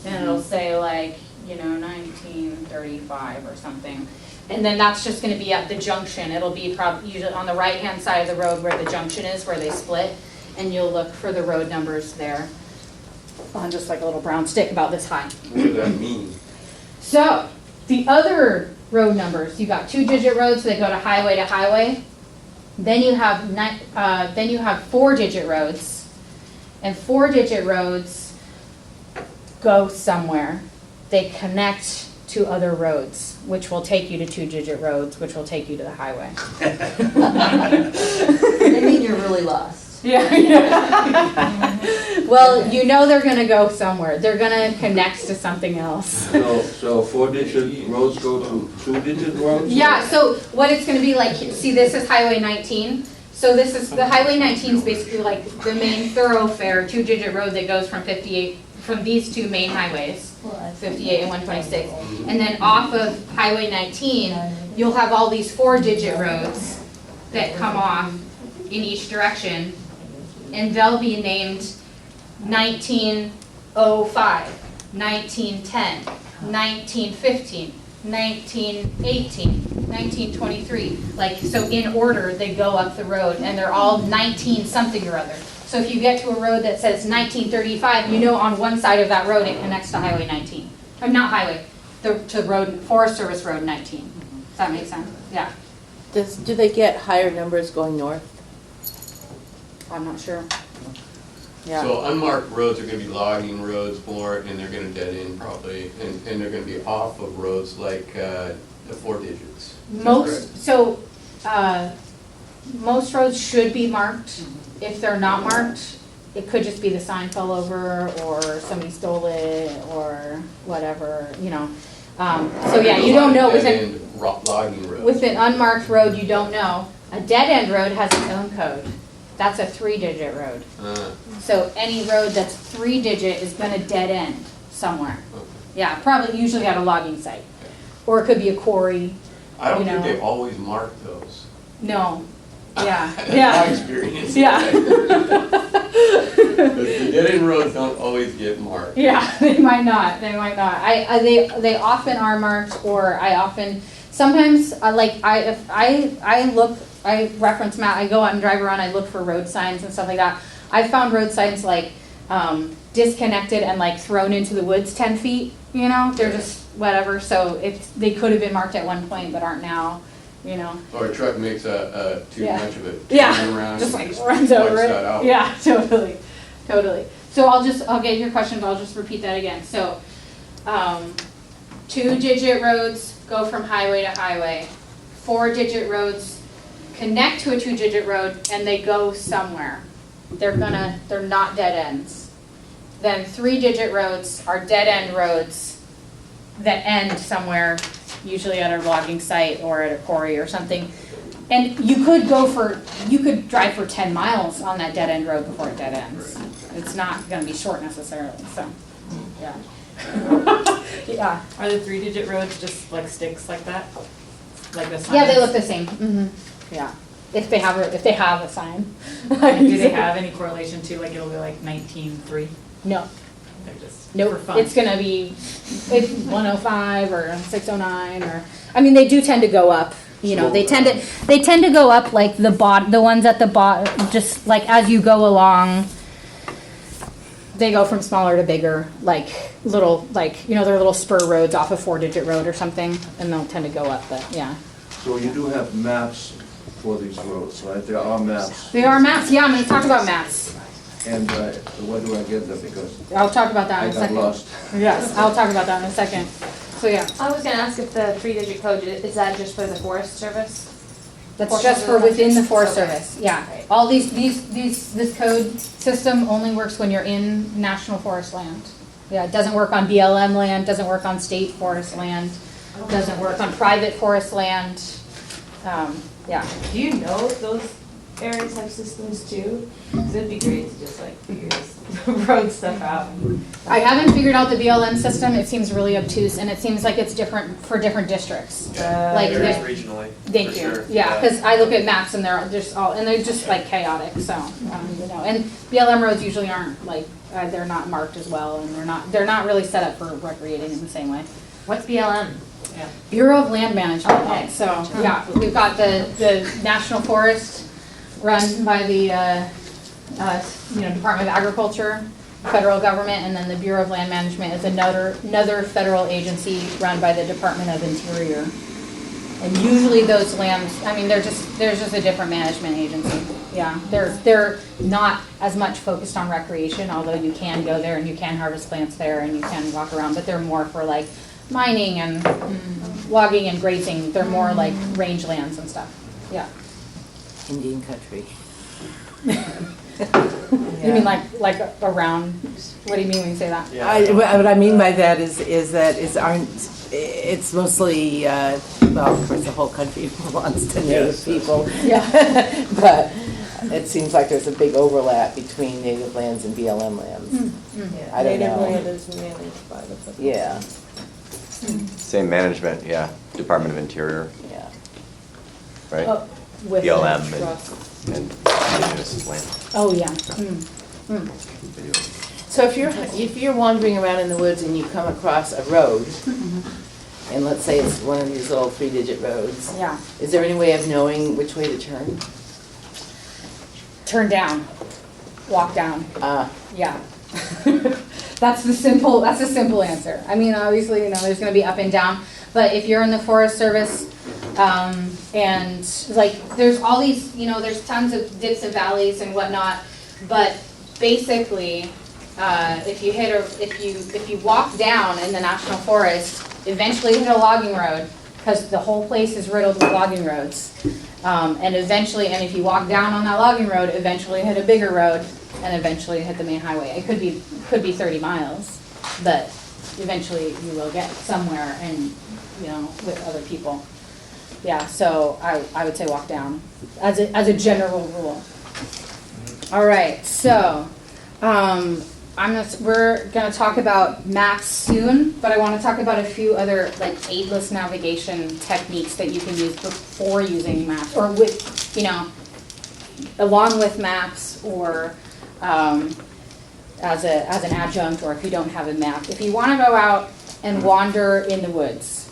S1: and it'll say like, you know, 1935 or something. And then that's just gonna be at the junction. It'll be probably usually on the right-hand side of the road where the junction is, where they split, and you'll look for the road numbers there on just like a little brown stick about this high.
S11: What does that mean?
S1: So, the other road numbers, you got 2-digit roads, so they go to highway. Then you have 4-digit roads, and 4-digit roads go somewhere. They connect to other roads, which will take you to 2-digit roads, which will take you to the highway.
S12: They mean you're really lost.
S1: Yeah. Well, you know they're gonna go somewhere. They're gonna connect to something else.
S13: So 4-digit roads go to 2-digit roads?
S1: Yeah, so what it's gonna be like, see, this is Highway 19. So this is, the Highway 19 is basically like the main thoroughfare, 2-digit road that goes from 58, from these two main highways, 58 and 126. And then off of Highway 19, you'll have all these 4-digit roads that come off in each direction, and they'll be named 1905, 1910, 1915, 1918, 1923. Like, so in order, they go up the road, and they're all 19 something or other. So if you get to a road that says 1935, you know on one side of that road it connects to Highway 19. Or not highway, to road, Forest Service Road 19. Does that make sense? Yeah.
S2: Do they get higher numbers going north?
S1: I'm not sure.
S2: Yeah.
S11: So unmarked roads are gonna be logging roads more, and they're gonna dead end probably, and they're gonna be off of roads like the 4 digits. Is that correct?
S1: Most roads should be marked. If they're not marked, it could just be the sign fell over, or somebody stole it, or whatever, you know. So yeah, you don't know
S11: Dead-end logging roads.
S1: with an unmarked road, you don't know. A dead end road has its own code. That's a 3-digit road. So any road that's 3-digit is gonna dead end somewhere.
S11: Okay.
S1: Yeah, probably usually at a logging site. Or it could be a quarry.
S11: I don't
S1: You
S11: think
S1: know.
S11: they always mark those.
S1: No. Yeah.
S11: That's
S1: Yeah.
S11: my experience.
S1: Yeah.
S11: The dead end roads don't always get marked.
S1: Yeah, they might not. They might not. They often are marked, or I often sometimes I reference map. I go out and drive around. I look for road signs and stuff like that. I found road signs like disconnected and like thrown into the woods 10 feet. You know, they're just whatever. So they could have been marked at one point but aren't now. You know.
S11: Or a truck makes too
S1: Yeah.
S11: much of it.
S1: Yeah,
S11: turn around
S1: just
S11: and
S1: like runs over
S11: wipes
S1: it.
S11: that out.
S1: Yeah, totally. So I'll get your questions, I'll just repeat that again. So, 2-digit roads go from highway to highway. 4-digit roads connect to a 2-digit road and they go somewhere. They're not dead ends. Then 3-digit roads are dead end roads that end somewhere, usually at a logging site or at a quarry or something. And you could drive for 10 miles on that dead end road before it dead ends. It's not gonna be short necessarily, so, yeah. Yeah.
S3: Are the 3-digit roads just like sticks like that? Like the signs?
S1: Yeah, they look the same. Yeah. If they have a sign.
S3: Do they have any correlation to, like, it'll be like 19.3?
S1: No.
S3: They're just
S1: Nope.
S3: for fun?
S1: It's gonna be 105 or 609 or, I mean, they do tend to go up. You know, they tend to go up like the ones at the bottom, just like as you go along. they go from smaller to bigger, like little, like, you know, they're little spur roads off a 4-digit road or something, and they'll tend to go up, but yeah.
S13: So you do have maps for these roads, right? There are maps.
S1: They are maps, yeah, I'm gonna talk about maps.
S13: And where do I get them? Because
S1: I'll talk about that
S13: I
S1: in a
S13: got
S1: second.
S13: lost.
S1: Yes, I'll talk about that in a second. So yeah,
S6: I was gonna ask if the 3-digit code, is that just for the Forest Service?
S1: that's
S6: Portion
S1: just
S6: of
S1: for
S6: the
S1: within the
S6: country?
S1: Forest
S6: Okay.
S1: Service, yeah.
S6: Right.
S1: All this code system only works when you're in national forest land. Yeah, it doesn't work on BLM land, doesn't work on state forest land, doesn't work on private forest land. Yeah.
S3: Do you know if those areas have systems too? Because it'd be great to just like figure this road stuff out.
S1: I haven't figured out the BLM system. It seems really obtuse, and it seems like it's different for different districts. Like
S10: Varies
S1: the-
S10: regionally,
S1: Thank
S10: for
S1: you.
S10: sure.
S1: Yeah, because I look at maps and they're just all, and they're just like chaotic. So you know, and BLM roads usually aren't like they're not marked as well, and they're not really set up for recreating in the same way.
S9: What's BLM?
S1: Bureau of Land Management.
S9: Okay.
S1: So yeah, we've got the National Forest run by the Department of Agriculture, federal government, and then the Bureau of Land Management is another federal agency run by the Department of Interior. And usually those lands, I mean, there's just a different management agency. Yeah, they're not as much focused on recreation, although you can go there and you can harvest plants there and you can walk around, but they're more for like mining and logging and grazing. They're more like rangelands and stuff. Yeah.
S2: Indian country.
S1: You mean like around? What do you mean when you say that?
S2: What I mean by that is that it's mostly, well, of course, the whole country belongs to Native people.
S1: Yeah.
S2: But it seems like there's a big overlap between native lands and BLM lands. I don't
S4: Native
S2: know.
S4: land is managed by the.
S2: Yeah,
S7: Same management, yeah, Department of Interior,
S2: yeah.
S7: right?
S1: Oh, with the
S7: BLM
S1: trust.
S7: and indigenous land.
S1: Oh, yeah.
S2: So if you're wandering around in the woods and you come across a road, and let's say it's one of these little 3-digit roads,
S1: Yeah.
S2: is there any way of knowing which way to turn?
S1: Turn down. Walk down.
S2: Uh,
S1: Yeah. That's the simple answer. I mean, obviously, you know, there's gonna be up and down, but if you're in the Forest Service, and like, there's all these, you know, there's tons of dips and valleys and whatnot, but basically, if you walk down in the National Forest, eventually you hit a logging road, because the whole place is riddled with logging roads. And if you walk down on that logging road, eventually hit a bigger road, and eventually hit the main highway. It could be 30 miles, but eventually you will get somewhere and, you know, with other people. Yeah, so I would say walk down as a general rule. All right, so we're gonna talk about maps soon, but I want to talk about a few other like aidless navigation techniques that you can use before using maps, or with, you know, along with maps, or as an adjunct, or if you don't have a map. If you want to go out and wander in the woods,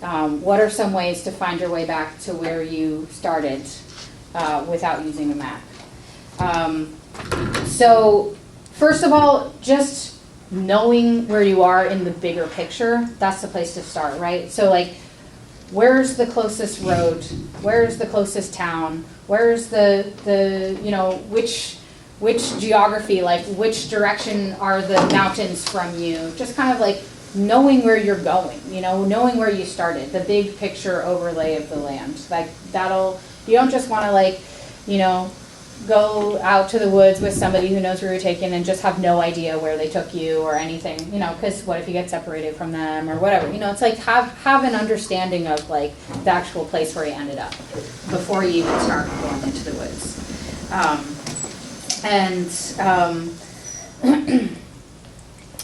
S1: what are some ways to find your way back to where you started without using a map? So first of all, just knowing where you are in the bigger picture, that's the place to start, right? So like, where's the closest road? Where's the closest town? Where's the you know, which geography, like which direction are the mountains from you? Just kind of like knowing where you're going, you know, knowing where you started, the big picture overlay of the land. Like you don't just want to like, you know, go out to the woods with somebody who knows where you're taking and just have no idea where they took you or anything, you know, because what if you get separated from them or whatever, you know, it's like have an understanding of like the actual place where you ended up before you even start going into the woods.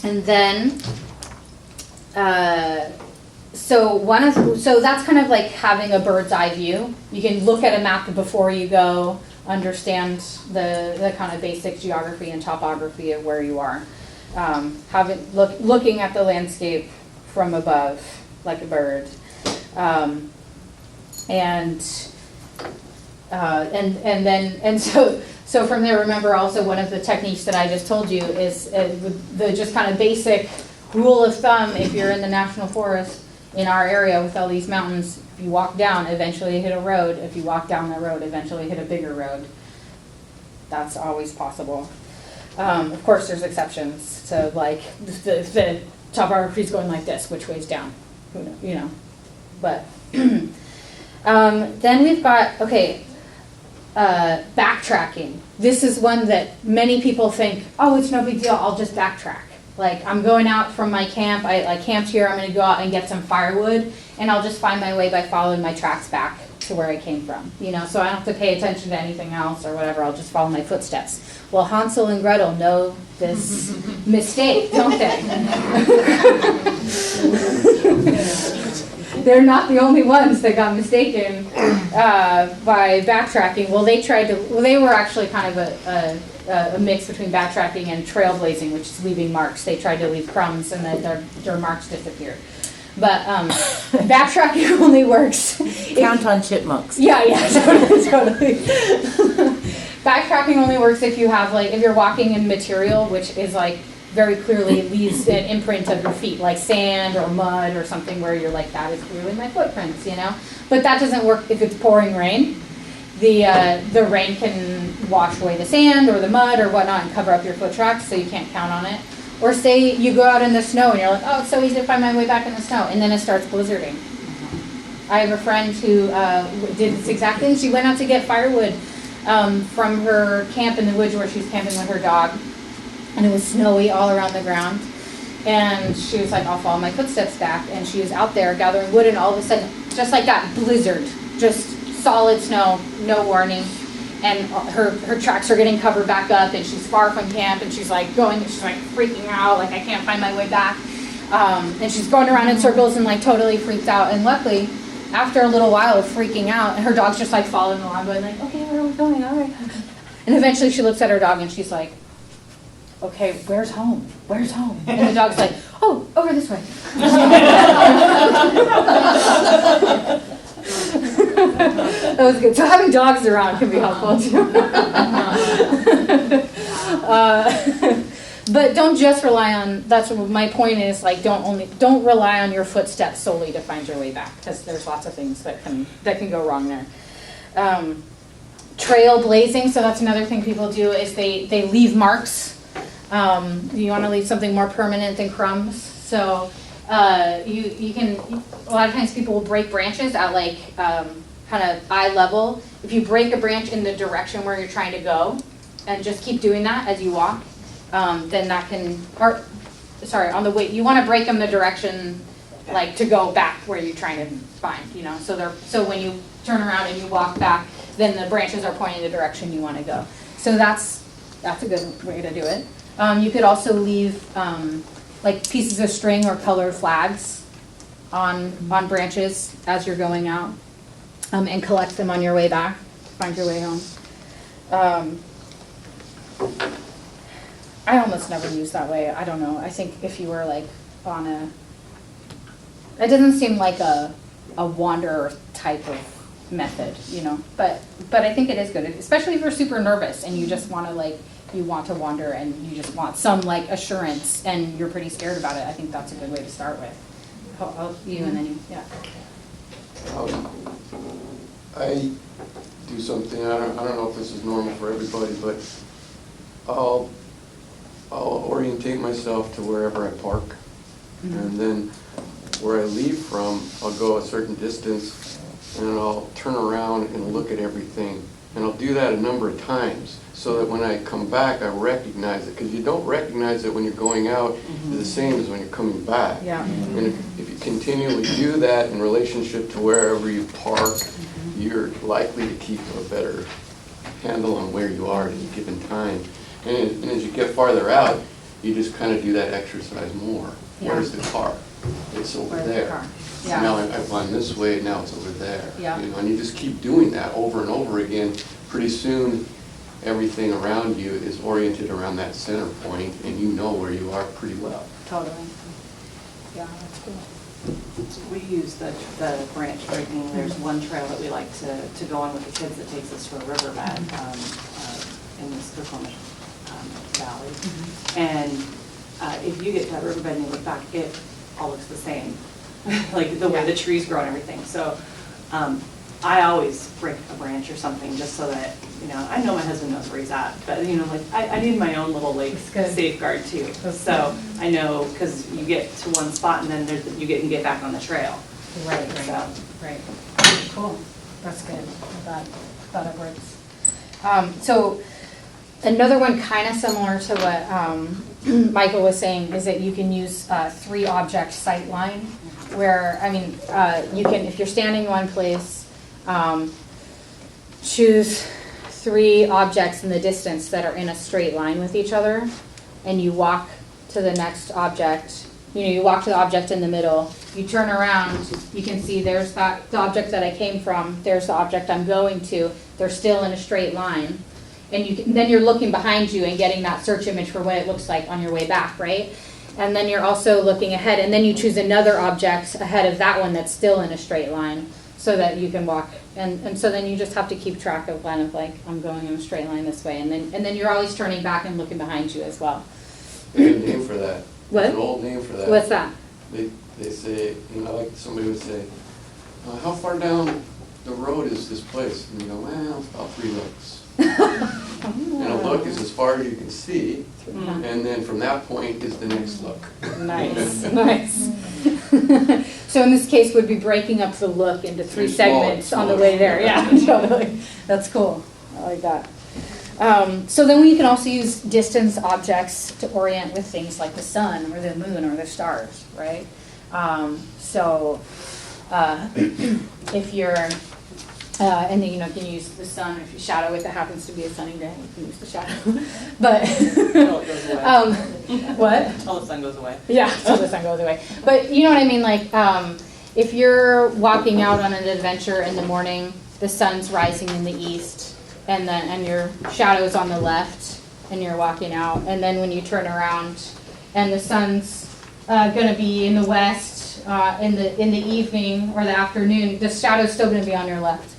S1: And then, so that's kind of like having a bird's eye view. You can look at a map before you go, understand the kind of basic geography and topography of where you are. Looking at the landscape from above, like a bird. And So from there, remember also one of the techniques that I just told you is the just kind of basic rule of thumb. If you're in the national forest in our area with all these mountains, if you walk down, eventually you hit a road. If you walk down the road, eventually you hit a bigger road. That's always possible. Of course, there's exceptions. So like the topography is going like this, which way's down? Who knows, you know, but. Then we've got, backtracking. This is one that many people think, oh, it's no big deal, I'll just backtrack. Like, I'm going out from my camp, I camped here, I'm going to go out and get some firewood, and I'll just find my way by following my tracks back to where I came from. You know, so I don't have to pay attention to anything else or whatever, I'll just follow my footsteps. Well, Hansel and Gretel know this mistake, don't they? They're not the only ones that got mistaken by backtracking. Well, they were actually kind of a mix between backtracking and trailblazing, which is leaving marks. They tried to leave crumbs and then their marks disappeared. But backtracking only works.
S2: Count on chipmunks.
S1: Yeah, totally. Backtracking only works if you have if you're walking in material, which is very clearly leaves an imprint of your feet, like sand or mud or something where you're like, that is clearly my footprints, you know? But that doesn't work if it's pouring rain. The rain can wash away the sand or the mud or whatnot and cover up your foot tracks, so you can't count on it. Or say you go out in the snow and you're like, oh, it's so easy to find my way back in the snow, and then it starts blizzarding. I have a friend who did this exact thing. She went out to get firewood from her camp in the woods where she was camping with her dog. And it was snowy all around the ground. And she was like, I'll follow my footsteps back. And she was out there gathering wood, and all of a sudden, just like that, blizzard. Just solid snow, no warning. And her tracks are getting covered back up, and she's far from camp, and she's like freaking out, like I can't find my way back. And she's going around in circles and totally freaked out. And luckily, after a little while of freaking out, her dog's just following along, going okay, where are we going? All right. And eventually she looks at her dog and she's like, okay, where's home? Where's home? And the dog's like, oh, over this way. That was good. So having dogs around can be helpful too. But don't just rely on, that's what my point is, don't rely on your footsteps solely to find your way back, because there's lots of things that can go wrong there. Trailblazing, so that's another thing people do, is they leave marks. You want to leave something more permanent than crumbs. So you can, a lot of times people will break branches at kind of eye level. If you break a branch in the direction where you're trying to go and just keep doing that as you walk, then that can, on the way, you want to break them the direction to go back where you're trying to find, you know. So when you turn around and you walk back, then the branches are pointing the direction you want to go. So that's a good way to do it. You could also leave pieces of string or colored flags on branches as you're going out, and collect them on your way back, find your way home. I almost never use that way. I don't know. I think if you were on it doesn't seem like a wanderer type of method, you know. But I think it is good, especially if you're super nervous and you just want to you want to wander and you just want some assurance and you're pretty scared about it. I think that's a good way to start with. You and then you, yeah.
S11: I do something, I don't know if this is normal for everybody, but I'll orientate myself to wherever I park. Mm-hmm. And then where I leave from, I'll go a certain distance and I'll turn around and look at everything. And I'll do that a number of times so that when I come back, I recognize it. Because you don't recognize it when you're going out, the same as when you're coming back.
S1: Yeah.
S11: And if you continually do that in relationship to wherever you park, you're likely to keep a better handle on where you are at any given time. And as you get farther out, you just kind of do that exercise more.
S1: Yeah.
S11: Where's the car? It's over
S1: Where's
S11: there.
S1: the car?
S11: So
S1: Yeah.
S11: now I've gone this way, now it's over there.
S1: Yeah.
S11: You know, and you just keep doing that over and over again. Pretty soon, everything around you is oriented around that center point, and you know where you are pretty well.
S1: Totally. Yeah, that's cool.
S3: We use the branch breaking. There's one trail that we like to go on with the kids that takes us to a riverbed in the Snoqualmie Valley. And if you get to that riverbed and you look back, it all looks the same, like the way the trees grow and everything. So I always break a branch or something just so that, I know my husband knows where he's at, but like I need my own little like safeguard too. So I know, because you get to one spot and then you get back on the trail.
S1: Right. Cool. That's good. I thought it works. So another one kind of similar to what Michael was saying is that you can use 3-object sight line, where, you can, if you're standing in one place, choose 3 objects in the distance that are in a straight line with each other, and you walk to the next object. You walk to the object in the middle, you turn around, you can see there's the object that I came from, there's the object I'm going to, they're still in a straight line. And then you're looking behind you and getting that search image for what it looks like on your way back, right? And then you're also looking ahead, and then you choose another object ahead of that one that's still in a straight line, so that you can walk. And so then you just have to keep track of kind of like, I'm going in a straight line this way, and then you're always turning back and looking behind you as well.
S11: There's a name for that.
S1: What?
S11: There's an old name for that.
S1: What's that?
S11: They say, like somebody would say, how far down the road is this place? And you go, well, it's about 3 looks. And a look is as far as you can see, and then from that point is the next look.
S1: Nice. So in this case, would be breaking up the look into 3 segments on the way there. Yeah, totally. That's cool. I like that. So then we can also use distance objects to orient with things like the sun or the moon or the stars, right? If you're and then you can use the sun. If you shadow if it happens to be a sunny day, you can use the shadow. But
S3: Until it goes away.
S1: What?
S3: Until the sun goes away.
S1: Yeah, until the sun goes away. But you know what I mean? Like if you're walking out on an adventure in the morning, the sun's rising in the east, and your shadow's on the left, and you're walking out, and then when you turn around, and the sun's going to be in the west in the evening or the afternoon, the shadow's still going to be on your left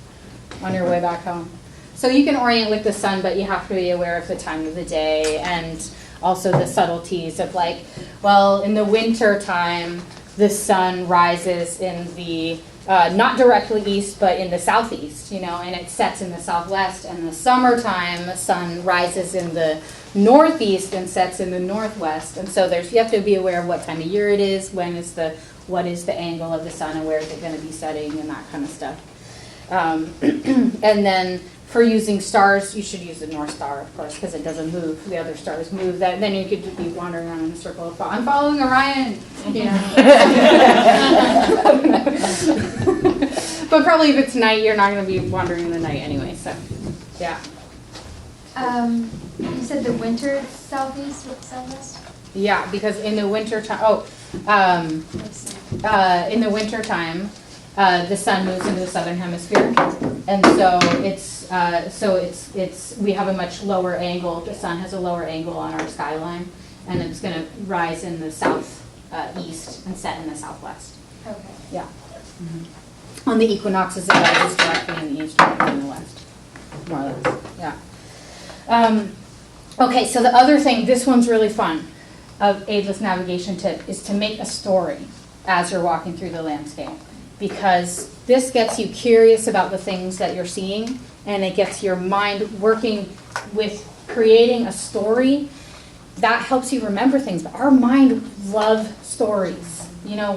S1: on your way back home. So you can orient with the sun, but you have to be aware of the time of the day and also the subtleties of like, well, in the winter time, the sun rises in the not directly east, but in the southeast, and it sets in the southwest. And in the summertime, the sun rises in the northeast and sets in the northwest. And so you have to be aware of what time of year it is, what is the angle of the sun, and where is it going to be setting, and that kind of stuff. And then for using stars, you should use the North Star, of course, because it doesn't move. The other stars move. Then you could be wandering around in a circle of I'm following Orion. But probably if it's night, you're not going to be wandering in the night anyway. So, yeah.
S5: You said the winter southeast with southwest?
S1: Yeah, because in the winter time, in the winter time, the sun moves into the southern hemisphere, and so we have a much lower angle. The sun has a lower angle on our skyline, and it's going to rise in the south east and set in the southwest.
S5: Okay.
S1: Yeah. On the equinoxes, it rises directly in the east or in the west, more or less. Yeah. Okay, so the other thing, this one's really fun, of aidless navigation tip, is to make a story as you're walking through the landscape, because this gets you curious about the things that you're seeing, and it gets your mind working with creating a story. That helps you remember things, but our mind loves stories.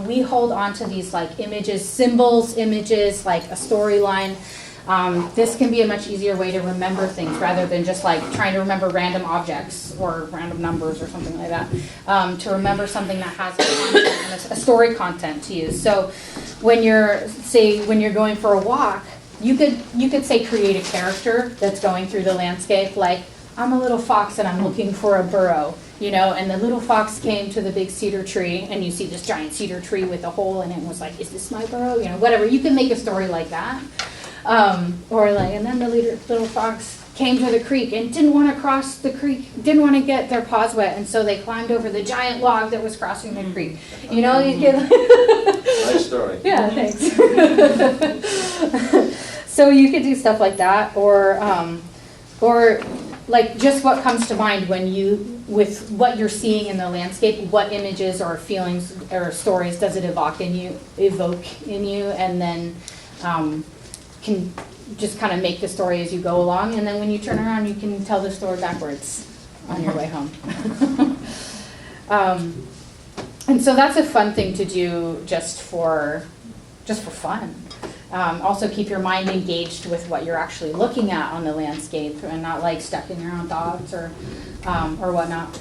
S1: We hold on to these like images, symbols, images, like a storyline. This can be a much easier way to remember things rather than just like trying to remember random objects or random numbers or something like that. To remember something that has a story content to use. So when you're going for a walk, you could say create a character that's going through the landscape, like I'm a little fox and I'm looking for a burrow, and the little fox came to the big cedar tree, and you see this giant cedar tree with a hole in it and was like, is this my burrow? Whatever. You can make a story like that. And then the little fox came to the creek and didn't want to cross the creek, didn't want to get their paws wet, and so they climbed over the giant log that was crossing the creek. You know, you get.
S13: Nice story.
S1: Yeah, thanks. So you could do stuff like that, or like just what comes to mind when with what you're seeing in the landscape, what images or feelings or stories does it evoke in you, and then can just kind of make the story as you go along, and then when you turn around, you can tell the story backwards on your way home. And so that's a fun thing to do just for fun. Also keep your mind engaged with what you're actually looking at on the landscape and not like stuck in your own thoughts or whatnot.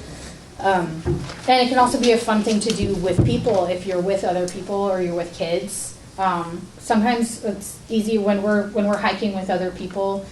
S1: And it can also be a fun thing to do with people if you're with other people or you're with kids. Sometimes it's easy when we're hiking with other people.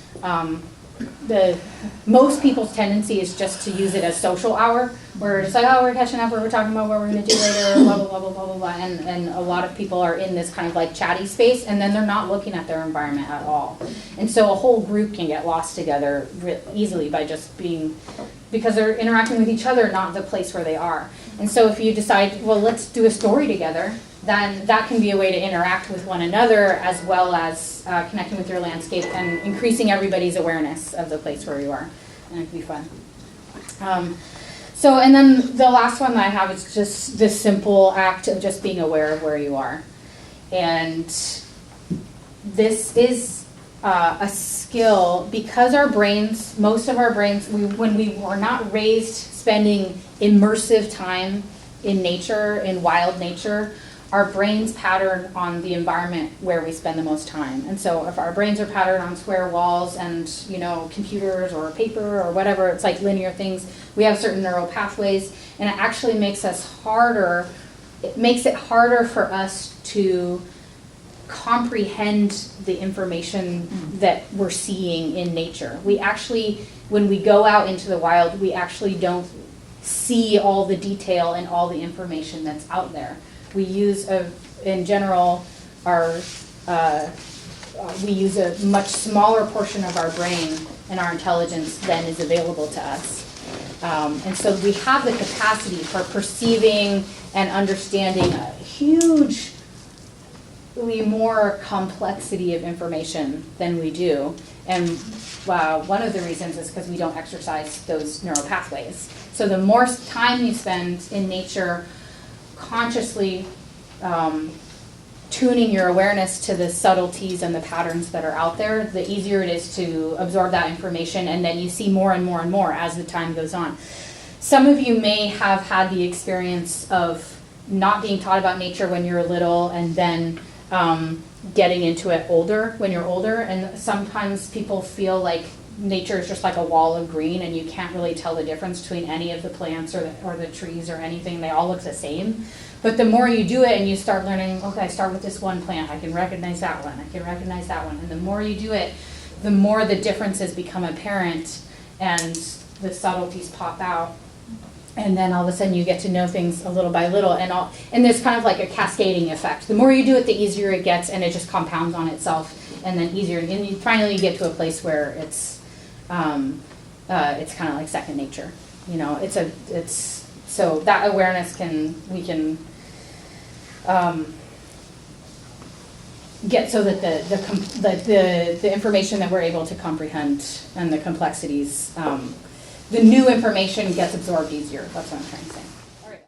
S1: Most people's tendency is just to use it as social hour. We're just like, oh, we're catching up, or we're talking about what we're going to do later, blah, blah, blah, blah, blah, blah, blah. And a lot of people are in this kind of like chatty space, and then they're not looking at their environment at all. And so a whole group can get lost together easily by just because they're interacting with each other, not the place where they are. And so if you decide, well, let's do a story together, then that can be a way to interact with one another as well as connecting with your landscape and increasing everybody's awareness of the place where you are. And it can be fun. And then the last one that I have is just this simple act of just being aware of where you are. And this is a skill because most of our brains, when we were not raised spending immersive time in nature, in wild nature, our brains pattern on the environment where we spend the most time. And so if our brains are patterned on square walls and, computers or paper or whatever, it's like linear things, we have certain neural pathways, and it actually makes it harder for us to comprehend the information that we're seeing in nature. We actually, when we go out into the wild, we actually don't see all the detail and all the information that's out there. We use in general, we use a much smaller portion of our brain and our intelligence than is available to us. And so we have the capacity for perceiving and understanding a hugely more complexity of information than we do. And one of the reasons is because we don't exercise those neural pathways. So the more time you spend in nature consciously tuning your awareness to the subtleties and the patterns that are out there, the easier it is to absorb that information, and then you see more and more and more as the time goes on. Some of you may have had the experience of not being taught about nature when you're little and then getting into it when you're older, and sometimes people feel like nature is just like a wall of green and you can't really tell the difference between any of the plants or the trees or anything. They all look the same. But the more you do it and you start learning, okay, I start with this one plant, I can recognize that one, I can recognize that one. And the more you do it, the more the differences become apparent and the subtleties pop out. And then all of a sudden you get to know things a little by little. And there's kind of like a cascading effect. The more you do it, the easier it gets, and it just compounds on itself. And then easier. And finally you get to a place where it's kind of like second nature. So that awareness we can get so that the information that we're able to comprehend and the complexities, the new information gets absorbed easier. That's what I'm trying to say.